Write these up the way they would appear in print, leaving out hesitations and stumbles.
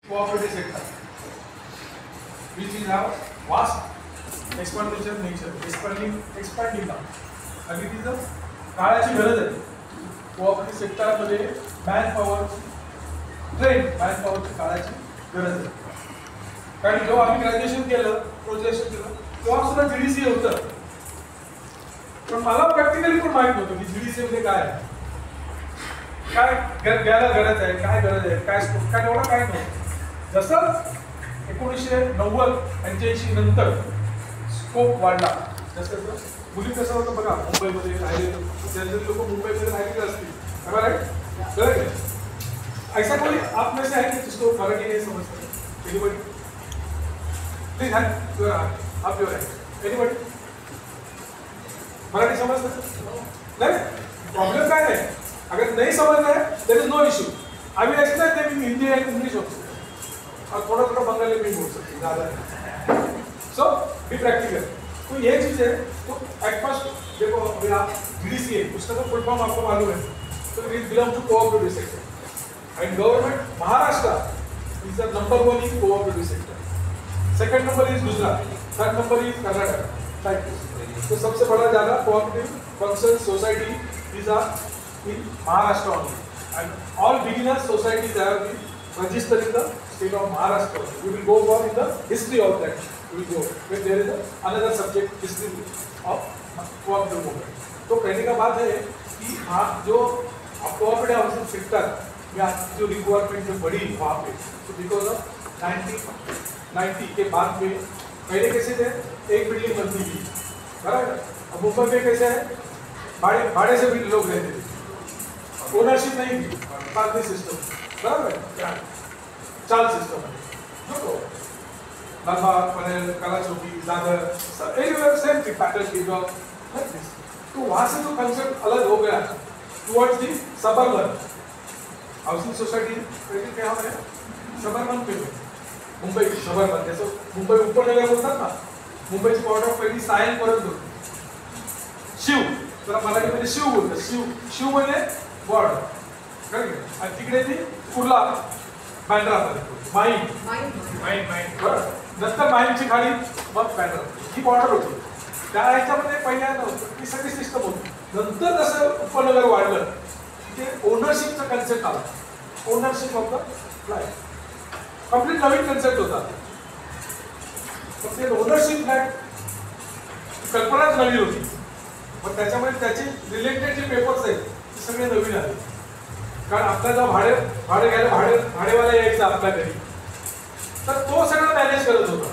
cooperative sector, which is have vast expenditure nature, expanding now. आणि तिथं काळाची गरज आहे. कोऑपरेटिव्ह सेक्टरमध्ये मॅनपॉवरची काळाची गरज आहे. कारण जेव्हा आम्ही ग्रॅज्युएशन केलं, प्रोजेक्शन केलं, तेव्हा सुद्धा जीडीसी होतं. पण मला प्रॅक्टिकली पण माहित नव्हतं की जीडीसी म्हणजे काय आहे, काय घ्यायला गरज आहे, काय गरज आहे, काय स्कोप, काय एवढं काय नव्हतं. जसं 1990-85 नंतर स्कोप वाढला, जसं मुली कसं होतं बघा, मुंबईमध्ये राहिले लोक मुंबईमध्ये राहिलेले असतील, राईट? ऐसा कोई आप में से है कि जिसको मराठी नहीं समझते? Anybody? Please hand your hand, up your hand. Anybody? Marathi समझते? नहीं? प्रॉब्लम काय नाही. अगर नहीं समझ रहे there is no issue. I will explain them in Hindi and English also. और थोड़ा थोड़ा बंगाली में बोल सकते हैं, ज़्यादा नहीं. So be practical. तो ये चीज़ है. तो एट फर्स्ट देखो अभी आप जीडीसी है, उसका तो फुल फॉर्म आपको मालूम है. तो it belong to cooperative sector and government Maharashtra is the number 1 in cooperative sector. Second number is Gujarat, third number is Karnataka. तो सबसे बड़ा ज़्यादा cooperative function society is in Maharashtra only, and all beginners societies have been registered in the state of Maharashtra. We will go over in the history of that. We will go when there is another subject, history of cooperative movement. तो कहने का बात है कि आप जो cooperative housing sector में जो रिक्वायरमेंट जो बढ़ी वहाँ पे, तो बिकॉज ऑफ 1990 के बाद में पहले कैसे थे, एक बिल्डिंग बनती थी, बराबर. अब मुंबई में कैसे है, भाड़े से भी लोग रहते थे, ओनरशिप नहीं थी, पार्टी सिस्टम, बराबर. चाल सिस्टम है, देखो लालबाग, पनवेल, कला चौकी, दादर, एवरीवेयर सेम थी, पैटर्न की जॉब लाइक दिस. तो वहाँ से जो कंसेप्ट अलग हो गया towards the suburban housing society. क्या है सबर्बन पे मुंबई सबर्बन, जैसे मुंबई उपनगर बोलतात ना, मुंबईची बॉर्डर पहिली सायन पर्यंत होती. शिव, तर मराठीमध्ये शिव बोलतात. शिव म्हणजे बॉर्डर, करेक्ट. आणि तिकडे ती कुर्ला बँड्रा माहीम, नंतर माहीमची खाडी, मग बँड्रा, ही बॉर्डर होती. त्या ह्याच्यामध्ये पहिल्या नव्हतं, ती सगळी सिस्टम होती. नंतर जसं उपनगर वाढलं ते ओनरशिपचा कन्सेप्ट आला. Ownership of the flat complete Naveen concept होता. ते ओनरशिप फ्लॅट कल्पनाच नवीन होती, पण त्याच्यामध्ये त्याचे रिलेटेड जे पेपर्स आहेत ते सगळे नवीन आले. कारण आपल्याला भाडे घ्यायला भाडेवाला यायचा आपल्या घरी, तर तो सगळं मॅनेज करत होता.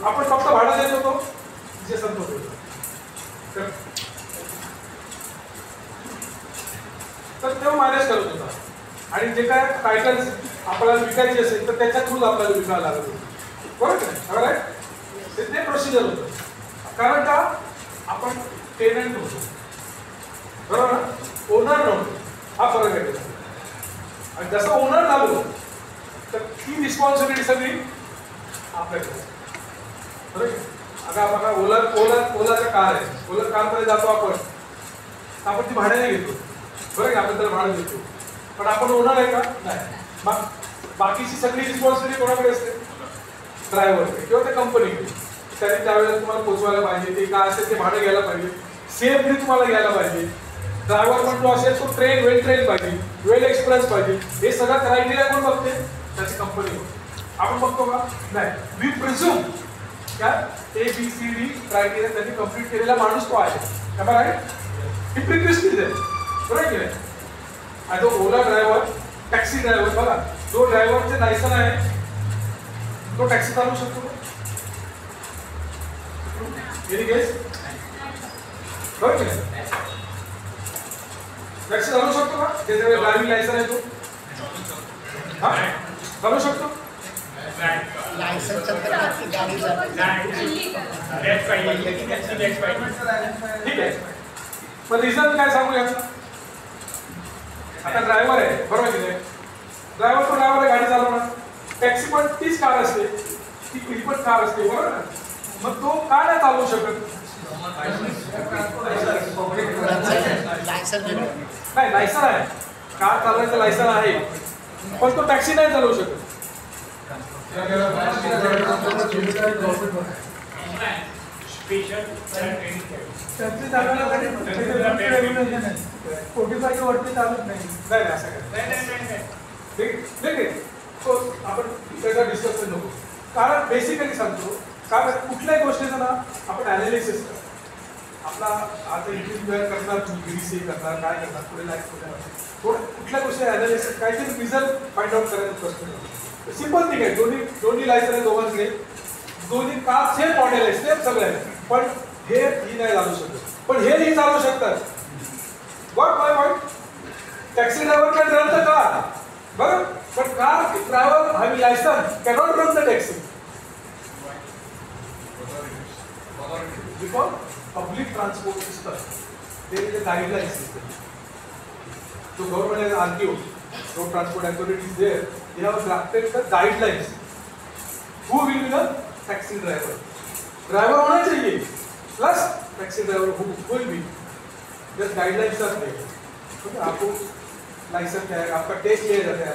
आपण फक्त भाडं देत होतो, जे संत होते. तर तो मॅनेज करत होता. आणि जे काय टायटल्स आपल्याला विकायचे असेल तर त्याच्या थ्रूच आपल्याला विकायला लागत होतं, बरोबर आहे. ते प्रोसिजर होतं. कारण का आपण टेनंट होतो, बरोबर ना, ओनर नव्हतो. हा फरक आहे. आणि जसं ओनर झालो तर ती रिस्पॉन्सिबिलिटी सगळी आपल्याकडे, बरोबर. आता बघा ओलाचा कार आहे, ओला कारमध्ये जातो आपण ती भाड्याने घेतो, बरोबर. आपण त्याला भाडं देतो, पण आपण ओनर आहे का, नाही. मग बाकीची सगळी रिस्पॉन्सिबिलिटी कोणाकडे असते, ड्रायव्हरकडे किंवा त्या कंपनीकडे. त्यांनी त्यावेळेला तुम्हाला पोचवायला पाहिजे, ते काय असेल ते भाडं घ्यायला पाहिजे, सेफली तुम्हाला घ्यायला पाहिजे. ड्रायव्हर पण तो असेल तो वेल ट्रेन पाहिजे, वेल एक्सपिरियन्स पाहिजे. हे सगळं क्रायटेरिया कोण बघते, त्याची कंपनी बघते. आपण बघतो का, नाही. वी प्रिझ्युम क्या ABCD क्रायटेरिया त्यांनी कंप्लीट केलेला माणूस तो आहे, बरोबर. ही प्रिक्विजिट आहे, बरोबर की नाही. आणि तो ओला ड्रायव्हर, टॅक्सी ड्रायव्हर, बघा, जो ड्रायव्हरचे लायसन आहे तो टॅक्सी चालवू शकतो. Any guess? बरोबर की नाही. टॅक्सी चालवू शकतो का, ज्याच्याकडे ड्रायव्हिंग लायसन आहे तो, हा चालवू शकतो. ठीक आहे. पण रिझन काय सांगू याचं. आता ड्रायव्हर आहे, बरोबर की नाही. ड्रायव्हर आहे, गाडी चालवणार. टॅक्सी पण तीच कार असते, ती पण कार असते, बरोबर ना. मग तो का नाही चालवू शकत, नाही. लायसन आहे, कार चालवायचं लायसन आहे, पण तो टॅक्सी नाही चालवू शकत. त्यांची चालवण्यासाठी कोटीपाची वरती चालत नाही. नाही असं काय ठीक. सो आपण त्याचा डिस्कशन नको. कारण बेसिकली सांगतो, कारण कुठल्याही गोष्टीचं ना आपण ॲनालिसिस करतो. आपला आता इंटरव्ह्यू करणार, तुम्ही BDCA करणार, काय करणार, पुढे लाईफ थोडं कुठल्या गोष्टी ॲनालिसिस काहीतरी रिझल्ट फाइंड आउट करायचा प्रश्न. सिंपल थिंग आहे. दोन्ही लायसन आहे दोघांकडे, दोन्ही का सेम मॉडेल आहे, सेम सगळं आहे, पण हे ही नाही चालू शकत, पण हे चालू शकतात. Got my point. Taxi driver can run the car, बरं, पण car driver having licence cannot run the taxi because public transport system, there is a guideline system. So government has RTO, Road Transport Authority is there. They have drafted the guidelines. Who will be the taxi driver? Driver होना चाहिए. Plus taxi driver who will be. Just guidelines are there. तो आपको licence क्या है, आपका taste लिया जाता है,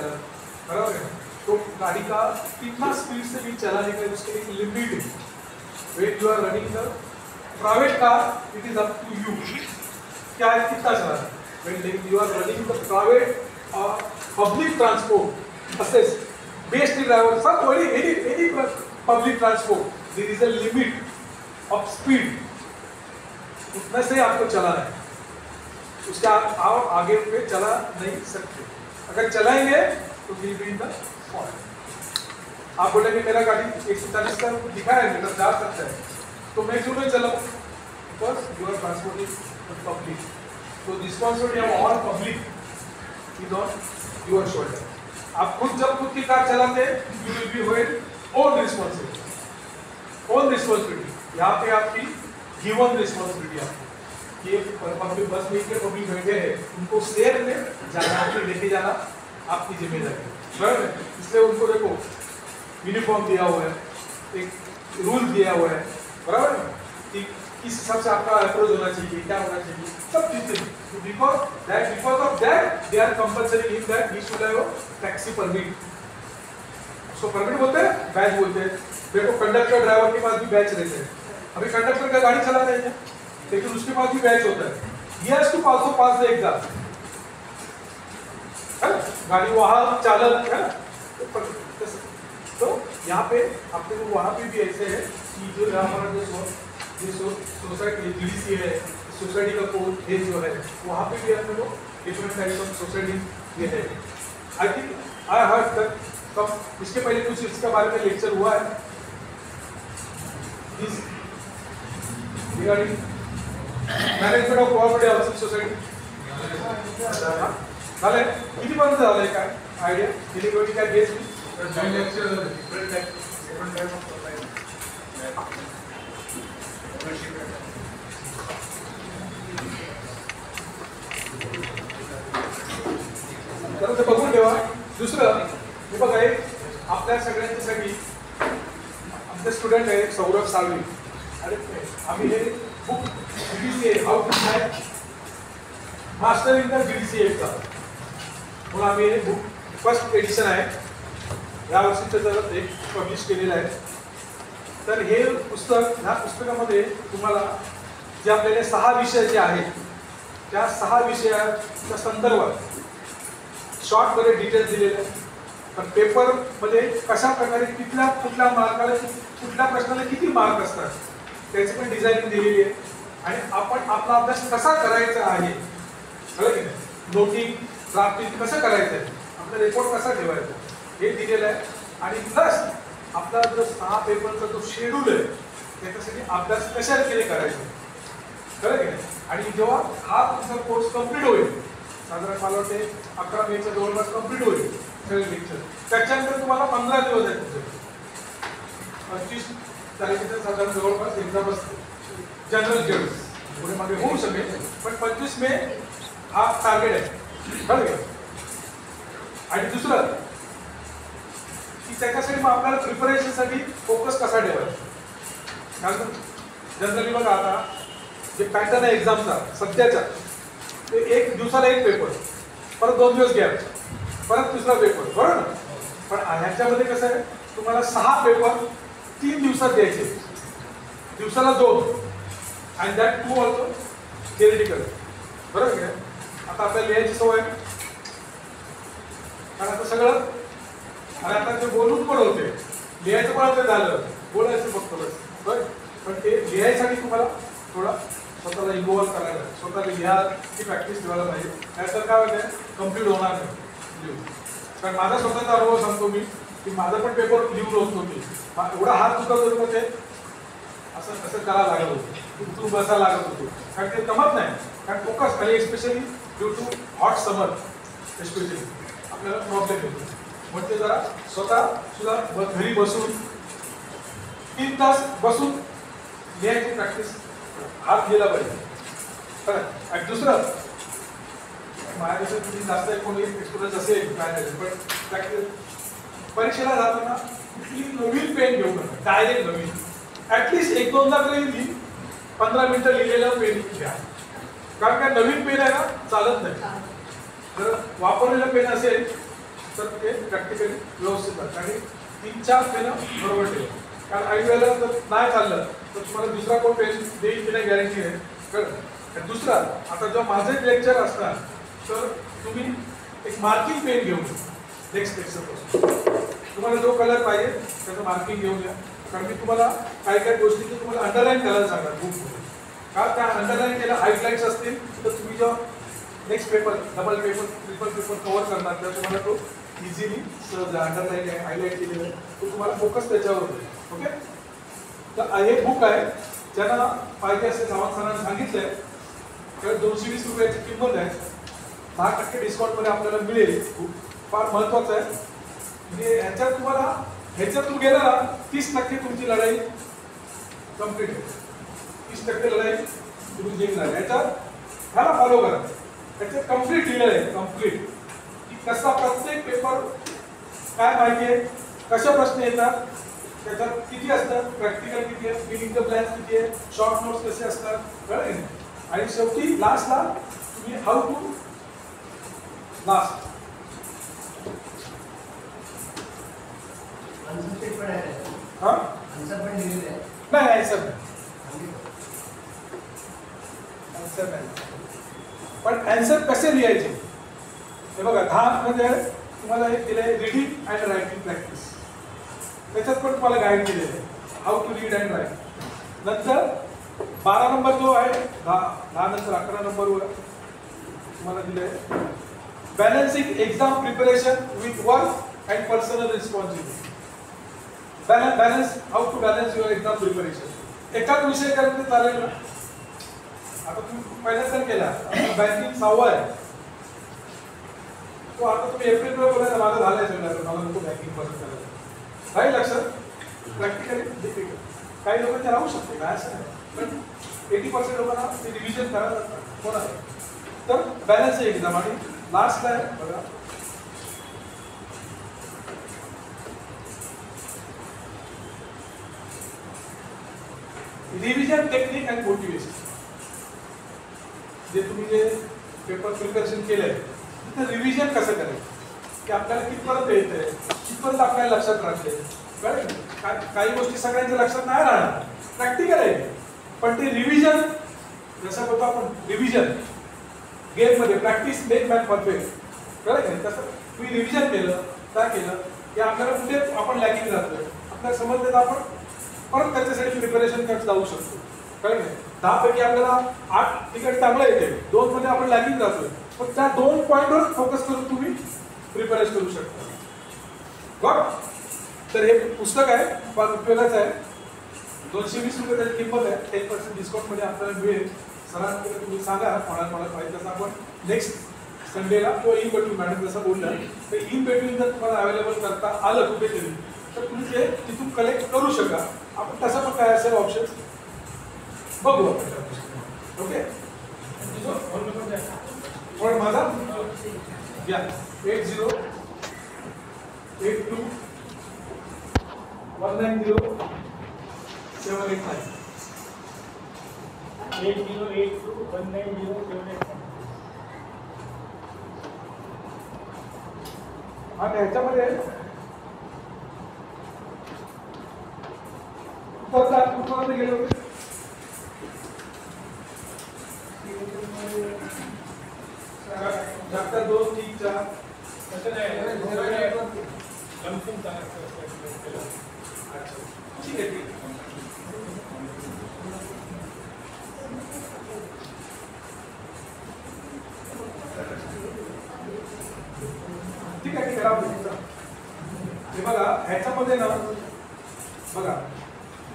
बराबर है. तो गाड़ी का कितना स्पीड से भी चलाने का उसके एक लिमिट है. When you are running the private car, it is up to you. क्या है, कितना चला है. When you are running the private or public transport, buses, BST driver, sub any public transport, there is a limit of speed. उतने से आपको चलाना है. उसके आप आगे पे चला नहीं सकते. अगर चलाएंगे तो will be in the fault. आप बोलेंगे मेरा गाड़ी 140 का दिखा है, मतलब जा सकता है, तो मैं क्यों नहीं चलाऊं? Because you are transporting the public. So the responsibility of all public is on your shoulder. आप जब खुद की कार चलाते हैं, you will be with own responsibility. Own responsibility. यहाँ पे आपकी given responsibility आपको. ये पब्लिक बस में के पब्लिक बैठे हैं, उनको सेफ में जाना, लेके जाना आपकी जिम्मेदारी है. बराबर है. इसलिए उनको देखो यूनिफॉर्म दिया हुआ है, एक रूल दिया हुआ है, बराबर है, कि किस हिसाब से आपका अप्रोच होना चाहिए, क्या होना चाहिए, सब चीजें. Because of that they are compulsory in that he should have taxi permit. उसको परमिट बोलते हैं, बैच बोलते हैं. देखो कंडक्टर ड्राइवर के पास भी बैच रहते हैं. अभी कंडक्टर का गाड़ी चला रहे हैं, लेकिन उसके पास भी बैच होता है. He has to also pass the exam. गाड़ी वाहन चालक है. तो यहाँ पे आपके को वहाँ पे भी ऐसे है कि जो हमारा जो सोसाइटी BDCA है, सोसाइटी का कोड है जो है, वहाँ पे भी अपने को डिफरेंट टाइप्स ऑफ सोसाइटी ये है. I think I heard that कब इसके पहले कुछ इसके बारे में लेक्चर हुआ है regarding management of cooperative housing society. झालंय किती पर्यंत झालंय काय आयडिया एनिबडी काय गेस? तर ते बघून ठेवा. दुसरं हे बघा, एक आपल्या सगळ्यांच्यासाठी आमचे स्टुडंट आहे सौरभ साळवी, आणि आम्ही हे book BDCA how to match master in the BDCA exam म्हणून आम्ही हे बुक फर्स्ट एडिशन आहे, या वर्षीचं जर एक पब्लिश केलेलं आहे. तर हे पुस्तक, ह्या पुस्तकामध्ये तुम्हाला जे आपल्याला 6 विषय जे आहेत त्या 6 विषयाच्या संदर्भात शॉर्टमध्ये डिटेल्स दिलेले आहेत. पण पेपरमध्ये कशा प्रकारे कुठल्या मार्काला कुठल्या प्रश्नाला किती मार्क असतात त्याची पण डिझाईनिंग दिलेली आहे. आणि आपण आपला अभ्यास कसा करायचा आहे, कळलं की नाही, नोटिंग ड्राफ्टिंग कसं करायचं आहे, आपला रिपोर्ट कसा ठेवायचा हे दिलेलं आहे. आणि प्लस आपला जो 6 पेपरचा जो शेड्यूल आहे त्याच्यासाठी अभ्यास कशाने करायचा, कळलं की नाही. आणि जेव्हा हा तुमचा कोर्स कंप्लीट होईल, साधारण मला वाटते 11 मेच्या जवळपास कंप्लीट होईल सगळे लेक्चर, त्याच्यानंतर तुम्हाला 15 दिवस आहेत तुमचे. 25 तारखेच्या साधारण जवळपास एक्झाम असते जनरल जेव्स, पुढे मागे होऊ शकेल, पण 25 मे हा टार्गेट आहे, कळलं की. आणि दुसरं की त्याच्यासाठी मग आपल्याला प्रिपरेशनसाठी फोकस कसा ठेवायचा. कारण जनरली बघा आता जे पॅटर्न आहे एक्झामचा सध्याच्या, ते 1 दिवसाला 1 पेपर, परत 2 दिवस गॅप, परत दुसरा पेपर, बरोबर ना. पण ह्याच्यामध्ये कसं आहे, तुम्हाला 6 पेपर 3 दिवसात द्यायचे, दिवसाला 2, आणि दॅट 2 ऑल्सो थेरिटिकल. बरोबर आहे. आता आपल्याला लिहायची सवय आहे, कारण आता सगळं, आणि आता ते बोलून पण होते, लिहायचं पण आता झालं, बोलायचं फक्त बस. बरं, पण ते लिहायसाठी तुम्हाला थोडा स्वतःला इन्व्हॉल्व करायला, स्वतःला लिहायची प्रॅक्टिस ठेवायला पाहिजे. त्यानंतर काय होतं, कम्प्लीट होणार नाही. कारण माझा स्वतःचा अनुभव सांगतो मी, की माझा पण पेपर लिहून होत नव्हते, एवढा हात दुखत होतो, ते असं कसं करायला लागत होतं, तू बसायला लागत होतो, कारण ते जमत नाही. कारण फोकस खाली, especially due to hot summer especially आपल्याला प्रॉब्लेम येतो. म्हणजे जरा स्वतः सुद्धा घरी बसून 3 तास बसून लिहायची प्रॅक्टिस हात गेला पाहिजे. बरं, आणि दुसरं, माझ्यापेक्षा तुम्ही जास्त कोणी एक्सपिरियन्स असेल काय नाही, पण प्रॅक्टिस परीक्षेला जाताना कुठली नवीन पेन घेऊ नका, डायरेक्ट नवीन. ॲटलिस्ट 1-2दा तरी 15 मिनिटं लिहिलेलं पेन घ्या. कारण काय, नवीन पेन आहे ना, चालत नाही. जर वापरलेलं पेन असेल तर ते प्रॅक्टिकली व्यवस्थित आहे. आणि 3-4 पेनं बरोबर ठेवा. कारण काही वेळेला जर नाही चाललं तर तुम्हाला दुसरा कोण पेन देईल की नाही गॅरंटी आहे. कळलं. दुसरा, आता जेव्हा माझे लेक्चर असणार तर तुम्ही एक मार्किंग पेन घेऊन नेक्स्ट लेक्चरपासून तुम्हाला जो कलर पाहिजे त्याचं मार्किंग घेऊन घ्या. कारण मी तुम्हाला काही काही गोष्टी तुम्हाला अंडरलाईन करायला सांगणार बुकमध्ये. का त्या अंडरलाईन केल्या हायलाईट्स असतील तर तुम्ही जेव्हा next paper, double paper, triple paper cover करणार तेव्हा तुम्हाला तो इझिली सहज अंडरलाईन आहे, हायलाईट केलेलं आहे, तो तुम्हाला फोकस त्याच्यावर होईल. ओके. तर हे बुक आहे, ज्यांना पाहिजे असे सावंत सरांनी सांगितलंय, तर 220 रुपयाची किंमत आहे. 10% डिस्काउंटमध्ये आपल्याला मिळेल. बुक फार महत्वाचं आहे. म्हणजे ह्याच्यात तुम्हाला, ह्याच्यातून गेला ना 30% तुमची लढाई कम्प्लीट आहे. 30% लढाई तुम्ही जिंकणार. ह्याच्यात ह्याला फॉलो करा. त्याच्यात कम्प्लीट लिहिलेलं आहे, कम्प्लीट, की कसा प्रत्येक पेपर, काय माहिती आहे, कशा प्रश्न येतात, त्याच्यात किती असतात, प्रॅक्टिकल किती आहे, फिलिंग द ब्लँक्स किती आहे, शॉर्ट नोट्स कसे असतात, कळलं. आणि शेवटी लास्टला तुम्ही हाऊ टू लास्ट हा नाही, आन्सर नाही. पण आन्सर कसे लिहायचे हे बघा. 10 मध्ये तुम्हाला एक दिलंय रीडिंग अँड रायटिंग प्रॅक्टिस. त्याच्यात पण तुम्हाला गाईड केलेलं आहे, how to read and write. नंतर 12 नंबर जो आहे, 10 नंतर 11 नंबरवर तुम्हाला दिलंय balancing exam preparation with work and personal responsibility. Balance, how to balance your exam preparation. एकाच विषय करत चालेल ना. आता तुम्ही पहिल्यांदा केला, बँकिंग 6वा आहे, तो आता तुम्ही एप्रिलमध्ये बोलायला माझं झालंय सगळं, मला नको बँकिंग परत करायला. काही लक्षात, प्रॅक्टिकली डिफिकल्ट. काही लोक ते राहू शकते काय असं नाही, पण 80% लोकांना ते रिव्हिजन करायला कोण आहे. तर बॅलन्स एक्झाम. आणि लास्टला आहे बघा, रिव्हिजन टेक्निक अँड मोटिवेशन. जे तुम्ही जे पेपर प्रिपरेशन केलंय तिथं रिव्हिजन कसं करायचं, की आपल्याला कितपर्यंत येतंय, कितपर्यंत आपल्याला लक्षात राहते. कळलं. काही गोष्टी सगळ्यांच्या लक्षात नाही राहणार, प्रॅक्टिकल आहे, पण ते रिव्हिजन जसं होतं आपण रिव्हिजन गेममध्ये, प्रॅक्टिस मेक मॅन परफेक्ट. कळलं. तसं तुम्ही रिव्हिजन केलं, काय केलं की आपल्याला कुठे आपण लॅकिंग राहतोय आपल्याला समजलं तर आपण परत त्याच्यासाठी प्रिपरेशन करत जाऊ शकतो. कळलं. 10 पैकी आपल्याला 8 तिकडे चांगलं येते, 2 मध्ये आपण लॅकिंग राहतोय, पण त्या 2 पॉईंटवर फोकस करून तुम्ही प्रिपरेशन करू शकता. बघ, तर हे पुस्तक आहे, फार उपयोगाचं आहे. 220 रुपये त्याची किंमत आहे. 10% डिस्काउंटमध्ये आपल्याला मिळेल. सरांकडे तुम्ही सांगा, मला पाहिजे तसं आपण नेक्स्ट संडेला किंवा इन बिटवीन, मॅडम जसं बोललं, तर इन बिटवीन जर तुम्हाला अवेलेबल करता आलं कुठेतरी तर तुम्ही ते तिथून कलेक्ट करू शका. आपण तसं पण काय असेल ऑप्शन बघू आपण. ओके. पण माझा या 8082 190 789 8082 190 789. आणि ह्याच्यामध्ये कुठपर्यंत गेले होते? चॅप्टर 2, 3, 4 तसं नाही लमसम अच्छा ठीक आहे ठीक आहे करा हे बघा ह्याच्यामध्ये ना बघा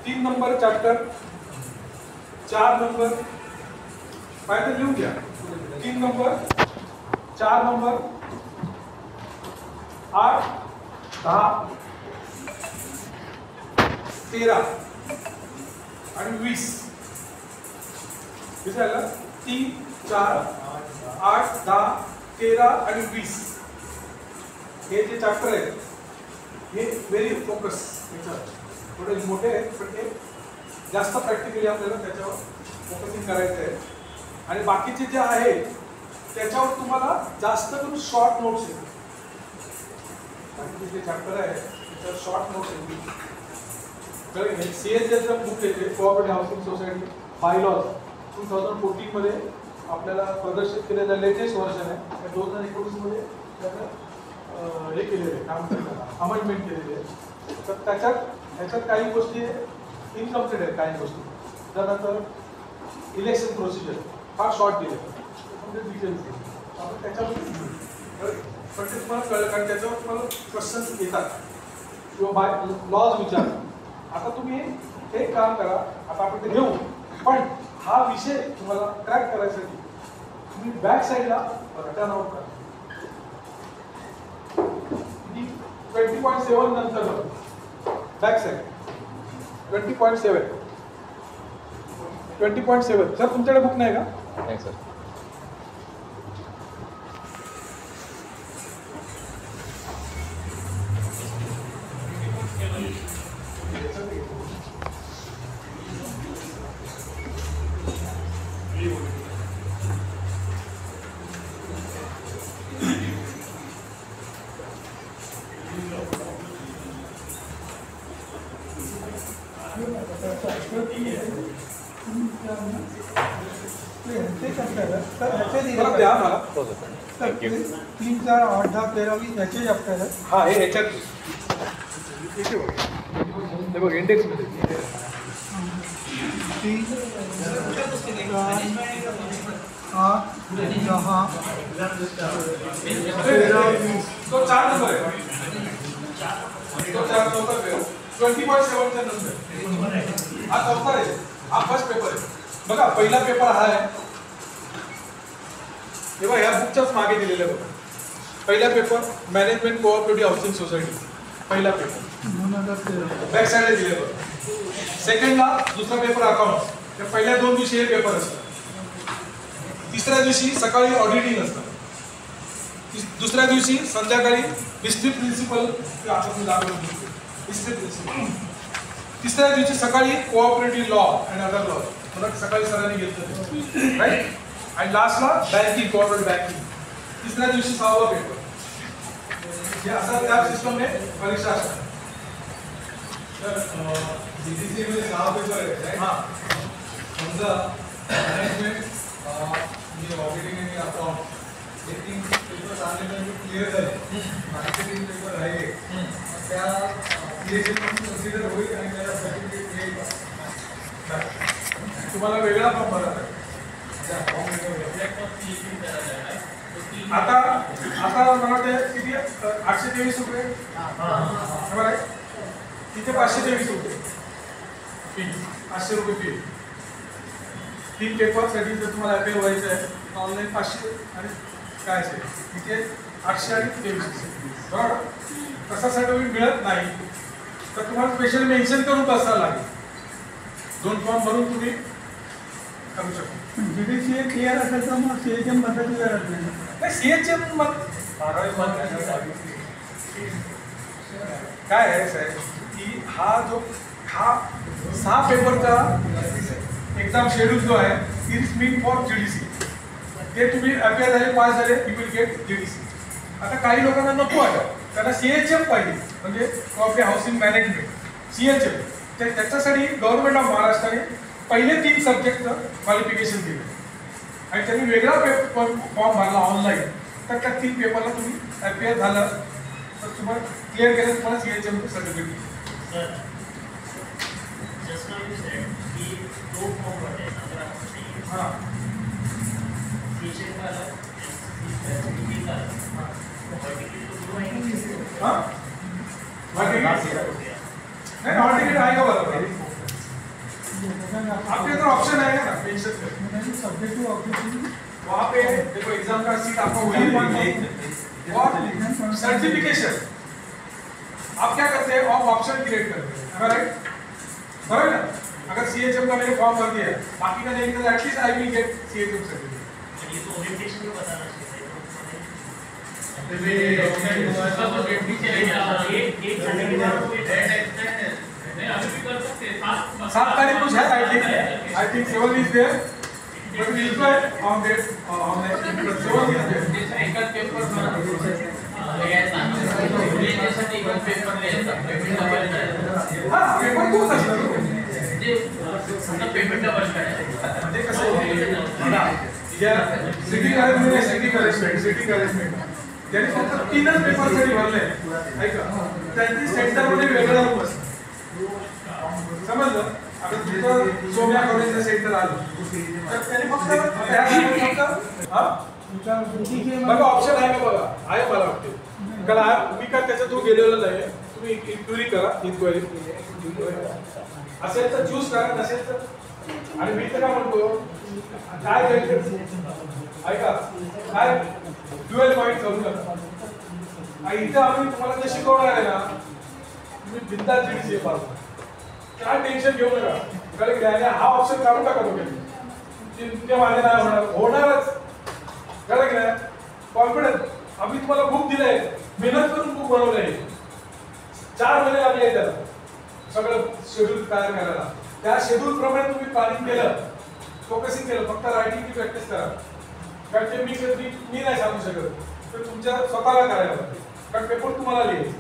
3 नंबर चॅप्टर 4 नंबर पाहिजे लिहून घ्या 3 नंबर 4 नंबर 8 10 13 आणि 20 झालं 3 4 8 10 13 आणि 20 हे जे चॅप्टर आहे हे व्हेरी फोकस थोडे मोठे आहेत पण ते जास्त प्रॅक्टिकली आपल्याला त्याच्यावर फोकसिंग करायचं आहे आणि बाकीचे जे आहे त्याच्यावर तुम्हाला जास्त करून शॉर्ट नोट्स आहेत बाकीचे जे चॅप्टर आहे त्याच्यावर शॉर्ट नोट्स आहेत सीएचचं बुक येते कोऑपरेटिव्ह हाऊसिंग सोसायटी बायलॉज 2014 मध्ये आपल्याला प्रदर्शित केलेलं लेटेस्ट व्हर्जन आहे 2019 मध्ये त्याचं हे केलेलं आहे काय म्हणतात अमेंडमेंट केलेली आहे तर त्याच्यात काही गोष्टी इनकम्प्लीट आहेत काही गोष्टी त्यानंतर इलेक्शन प्रोसिजर फार शॉर्ट दिले डिटेल्स आपण त्याच्यामध्ये पण ते तुम्हाला कळलं कारण त्याच्यावर तुम्हाला क्वेश्चन्स येतात किंवा बाय लॉज विचार आता तुम्ही एक काम करा आता आपण ते घेऊ पण हा विषय तुम्हाला क्रॅक करायसाठी तुम्ही बॅक साईडला टर्न आउट करा 20.7 नंतर बॅक साईड 20.7 सर तुमच्याकडे बुक नाही का? नाही सर. परत द्या मला हो सर. थँक्यू. 3, 4, 8, 10, 13, 20 याचे चॅप्टर आहे. हा हे ह्याच्यात हे बघ इंडेक्स मध्ये 3, 4, 8, 10, 13, 20. तो 4 नंबर आहे तो 4 चौथा पेपर 20.7 च्या नंतर हा चौथा आहे हा फर्स्ट पेपर आहे बघा पहिला पेपर हा आहे तेव्हा ह्या बुकच्याच मागे दिलेलं आहे बघा पहिला paper management cooperative housing society पहिला पेपर 2013. बॅक साईडला दिले बघा सेकंडला दुसरा पेपर अकाउंट्स त्या पहिल्या 2 दिवशी हे पेपर असतात तिसऱ्या दिवशी सकाळी ऑडिटिंग असतं दुसऱ्या दिवशी संध्याकाळी हिस्ट्री प्रिन्सिपल आपण दाखवलं हिस्ट्री प्रिन्सिपल तिसऱ्या दिवशी सकाळी cooperative law and other law मला सकाळी सरांनी घेतलं राईट आणि लास्टला बँकिंग कोऑपरेटिव्ह बँकिंग तिसऱ्या दिवशी 6वा पेपर हे असा त्या सिस्टमने परीक्षा असतात तर DCC मध्ये 6 पेपर आहेत हां समजा मॅनेजमेंट ऑडिटिंग आणि अकाउंट हे 3 पेपर आले क्लिअर झाले मार्केटिंग पेपर राहिले त्या कन्सिडर होईल आणि त्याला सर्टिफिकेट मिळेल तुम्हाला वेगळा फॉर्म भरायचा आहे आता मला वाटतं किती 823 रुपये बरं आहे तिथे 523 रुपये फी 500 रुपये फी 3 पेपरसाठी जर तुम्हाला अप्लाय व्हायचं आहे ऑनलाईन 500 आणि काय असेल तिथे 800 आणि 2300 बरोबर तसा सर्टिफिकेट मिळत नाही तर तुम्हाला स्पेशल मेन्शन करून बसायला लागेल 2 फॉर्म भरून तुम्ही करू शकता GDCA क्लिअर असेल तर मग CHM बदलायची गरज नाही. सीएचएम काय आहे साहेब की हा 6 पेपरचा एक्झाम शेड्यूल जो आहे इट्स मीन फॉर GDC ते तुम्ही अपियर झाले पास झाले यू विल गेट GDC आता काही लोकांना नको आहे त्यांना CHM पाहिजे म्हणजे कोऑपरेटिव्ह हाऊसिंग मॅनेजमेंट CHM त्याच्यासाठी गव्हर्नमेंट ऑफ महाराष्ट्राने पहिले 3 सब्जेक्ट क्वालिफिकेशन दिले आणि त्यांनी वेगळा फॉर्म भरला ऑनलाईन. तर त्या 3 पेपरला तुम्ही अपियर झालं तर तुम्हाला क्लिअर केलं तुम्हाला CHM सर्टिफिकेट. हां हां नहीं हॉल टिकट आएगा बराबर. आपके तो ऑप्शन आएगा ना पेंशन का. सब्जेक्ट टू ऑब्जेक्टिव वहाँ पे देखो एग्जाम का सीट आपको वही और सर्टिफिकेशन आप क्या करते हैं आप ऑप्शन क्रिएट करते हैं. राइट बराबर ना. अगर CHM का मैंने फॉर्म भर दिया बाकी का नहीं तो at least I will get CHM certificate. ये तो ओरिएंटेशन में बताना चाहिए. सात तारीख कुछ है I think 7 is there but we will on date on 7 is there. एकच पेपर हां पेपर तोच असतो पेमेंट डबल म्हणजे कसं या सिटी मॅनेजमेंट त्यांनी फक्त 3च पेपरसाठी भरले ऐका त्यांची सेंटरमध्ये वेगळा रूम असतो. समजलं. आता तुमचं सोम्या कॉलेजचं सेंटर आलं तर त्यांनी फक्त बघा ऑप्शन आहे का बघा आहे मला वाटते कारण मी काय त्याच्या थ्रू गेलेलो नाही. तुम्ही इन्क्वायरी करा इन्क्वायरी असेल तर चूज करा नसेल तर. आणि मी तर काय म्हणतो काय ऐका काय ड्युअल पॉईंट करू नका. इथं आम्ही तुम्हाला जे शिकवणार आहे ना तुम्ही बिंदास GDCA पास काय टेन्शन घेऊ नका. कारण हा ऑप्शन काढून टाका तुम्ही ते माझे नाही होणारच. कळलं की नाही. कॉन्फिडन्स आम्ही तुम्हाला बुक दिलंय मेहनत करून बुक बनवलंय 4 महिने लागले त्याला सगळं शेड्यूल तयार करायला. त्या शेड्यूल प्रमाणे तुम्ही प्लॅनिंग केलं फोकसिंग केलं फक्त रायटिंगची प्रॅक्टिस करा. कारण ते मी नाही सांगू शकत तर तुमच्या स्वतःला करायला पाहिजे कारण पेपर तुम्हाला लिहायचे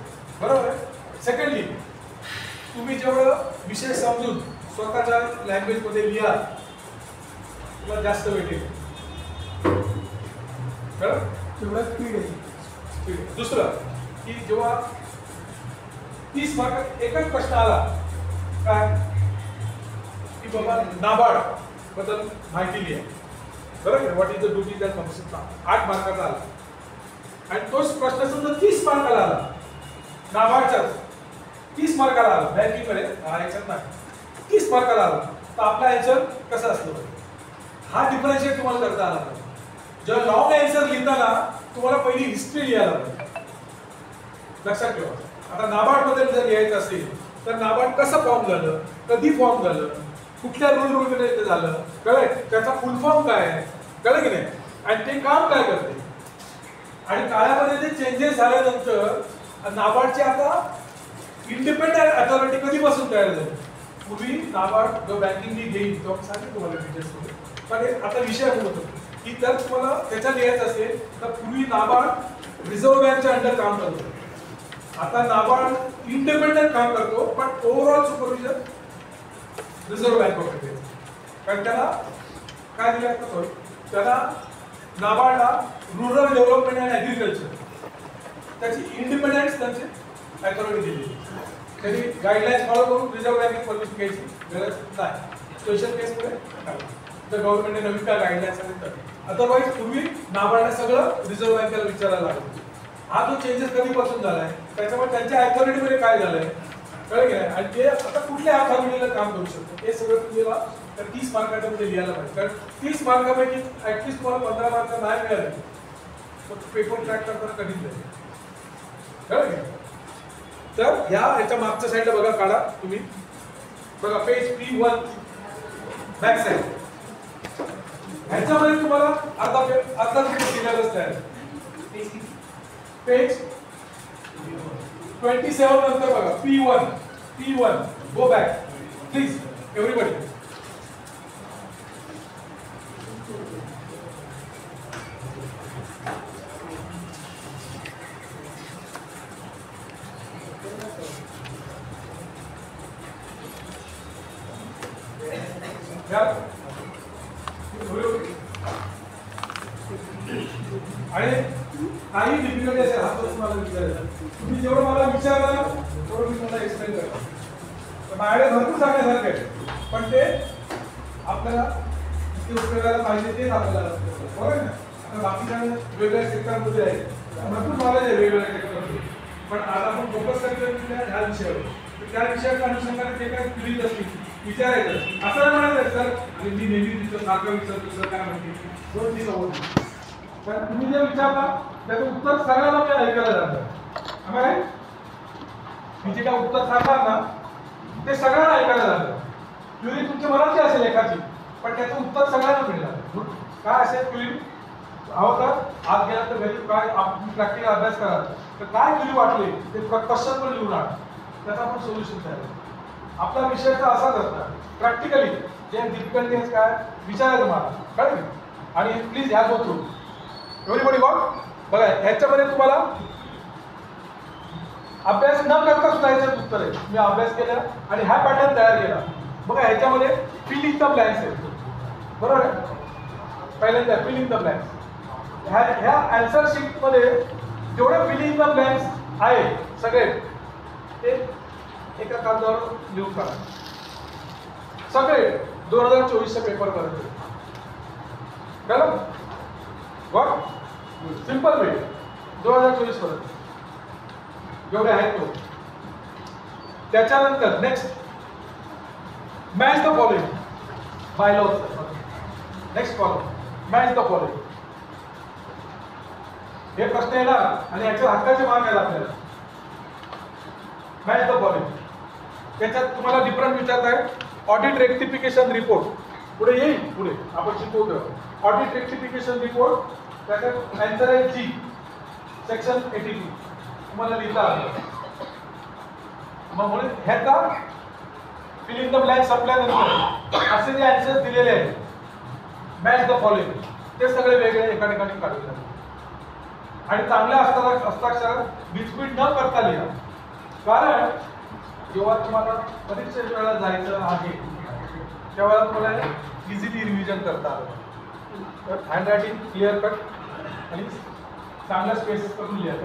बरोबर आहे. सेकंडली तुम्ही जेवढं विषय समजून स्वतःच्या लँग्वेजमध्ये लिहा तुम्हाला जास्त भेटेल. बरं तेवढा स्पीड आहे. दुसरं की जेव्हा 30 मार्क एकच प्रश्न आला काय की बाबा नाबार्ड बद्दल माहिती लिहा बरोबर. What is the duties and functions 8 मार्काचा आला आणि तोच प्रश्न समजा 30 मार्काला आला नाबार्डचाच 30 मार्काला आला बँकिंग मध्ये याच्यात नाही 30 मार्काला आला तर आपला आन्सर कसा असतो हा डिफरन्शिएट तुम्हाला करता आला पाहिजे. जेव्हा लॉंग आन्सर लिहिताना तुम्हाला पहिली हिस्ट्री लिहायला पाहिजे. लक्षात ठेवा. आता नाबार्ड बद्दल जर लिहायचं असेल तर नाबार्ड कसं फॉर्म झालं कधी फॉर्म झालं कुठल्या रूलमध्ये ते झालं कळलं त्याचा फुल फॉर्म काय आहे कळलं की नाही आणि ते काम काय करते आणि काळामध्ये ते चेंजेस झाल्यानंतर नाबार्डची आता इंडिपेंडंट अथॉरिटी कधीपासून तयार झाली. पूर्वी नाबार्ड जो बँकिंग घेईल तो सांगेल तुम्हाला डिटेल्स पण आता विषय होतो की जर तुम्हाला त्याच्यात लिहायचं असेल तर पूर्वी नाबार्ड रिझर्व्ह बँकच्या अंडर काम करतो. आता नाबार्ड इंडिपेंडंट काम करतो पण overall supervision reserve bank of India. कारण त्याला काय दिलं सॉरी त्याला नाबार्डला रुरल डेव्हलपमेंट अँड ऍग्रिकल्चर त्याची इंडिपेंडन्स त्यांची अथॉरिटी दिली. त्यांनी गाईडलाईन्स फॉलो करून रिझर्व्ह बँकेत परमिशन घ्यायची गरज नाही. स्पेशल केसमध्ये तर गव्हर्नमेंटने नवीन काय गाईडलाईन्स सांगितलं अदरवाईज पूर्वी नाबार्डला सगळं रिझर्व्ह बँकेला विचारायला लागलं. हा जो चेंजेस कधीपासून झालाय त्याच्यामुळे त्यांच्या अथॉरिटीमध्ये काय झालंय कळलं की नाही आणि ते आता कुठल्या अथॉरिटीला काम करू शकतो हे सगळं तुम्हाला तर 30 मार्काच्या मध्ये लिहायला पाहिजे. कारण 30 मार्कापैकी ऍटलीस्ट तुम्हाला 15 मार्क नाही मिळाले तर पेपर ट्रॅक करताना कधीच नाही कळलं की. तर याच्या मागच्या साईडला बघा काढा तुम्ही बघा पेज P1 बॅक साईड ह्याच्यामध्ये तुम्हाला अर्धा सिलेबस तयार पेज 27 नंतर बघा P1 go back please everybody. या आणि काही डिफिकल्टी असेल हा प्रश्न मला विचारायचा तुम्ही जेवढं मला विचारलं तेवढं मी तुम्हाला एक्सप्लेन करतो तर माझ्याकडे भरपूर सांगण्यासारखं आहे पण ते आपल्याला ते उपयोगाला पाहिजे तेच आपल्याला बरोबर ना आता बाकीच्या वेगवेगळ्या सेक्टरमध्ये आहे भरपूर नॉलेज आहे वेगवेगळ्या सेक्टरमध्ये पण आज आपण फोकस करतो ह्या विषयावर त्या विषयाच्या अनुषंगाने ते काय क्लिक असतील विचारायचं असं नाही म्हणायचं सर आणि मी नेहमी तिथं सारखं विचारतो सर काय म्हणते दोन तीन होत पण तुम्ही जे विचारला त्याचं उत्तर सगळ्यांना मी ऐकायला जातं आम्हाला मी जे काय उत्तर सांगणार ना ते सगळ्यांना ऐकायला जातं क्युरी तुमच्या मनाची असेल एखादी पण त्याचं उत्तर सगळ्यांना मिळणार काय असेल क्युरी हवं तर आज गेला तर घरी काय आपण प्रॅक्टिकल अभ्यास करा तर काय क्युरी वाटले ते क्वेश्चन पण लिहून आण त्याचा आपण सोल्युशन तयार आपला विषयाचा असाच असणार प्रॅक्टिकली जे डिफिकल्टी आहे काय विचारायचं मला कळलं आणि प्लीज ह्या गो थ्रू एव्हरीबडी गॉट बघा ह्याच्यामध्ये तुम्हाला अभ्यास न करता सुद्धा ह्याच्यात उत्तर आहे मी अभ्यास केला आणि हा पॅटर्न तयार केला बघा ह्याच्यामध्ये फिल इन द ब्लँक्स आहे बरोबर आहे पहिल्यांदा फिल इन द ब्लँक्स ह्या आन्सर शीटमध्ये जेवढे फिल इन द ब्लँक्स आहे सगळे ते एका कागदावर लिहून काढा सगळे 2024च्या पेपर पर्यंत कळलं व्हॉट सिंपल वे 2024 पर्यंत जेवढे आहेत तो त्याच्यानंतर next match the following by law next column match the following हे प्रश्न येणार आणि याच्या हक्काचे मार्क आहेत आपल्याला मॅच द फॉलोइंग त्याच्यात तुम्हाला डिफरंट विचारत आहे ऑडिट रेक्टिफिकेशन रिपोर्ट पुढे येईल पुढे आपण शिकवतो ऑडिट रेक्टिफिकेशन रिपोर्ट त्याच्यात आन्सर आहे जी सेक्शन 82 तुम्हाला लिहिता आलं मग म्हणून ह्याचा फिल इन द ब्लँक संपल्यानंतर असे जे आन्सर दिलेले आहेत मॅच द फॉलोइंग ते सगळे वेगळे एका ठिकाणी काढले जातात आणि चांगल्या हस्ताक्षरात बिचपीट न करता लिहा कारण जेव्हा तुम्हाला परीक्षेच्या वेळेला जायचं आहे तेव्हा तुम्हाला इझिली रिव्हिजन करता आलं तर हँडरायटिंग क्लिअर कट आणि चांगल्या स्पेस करून लिहा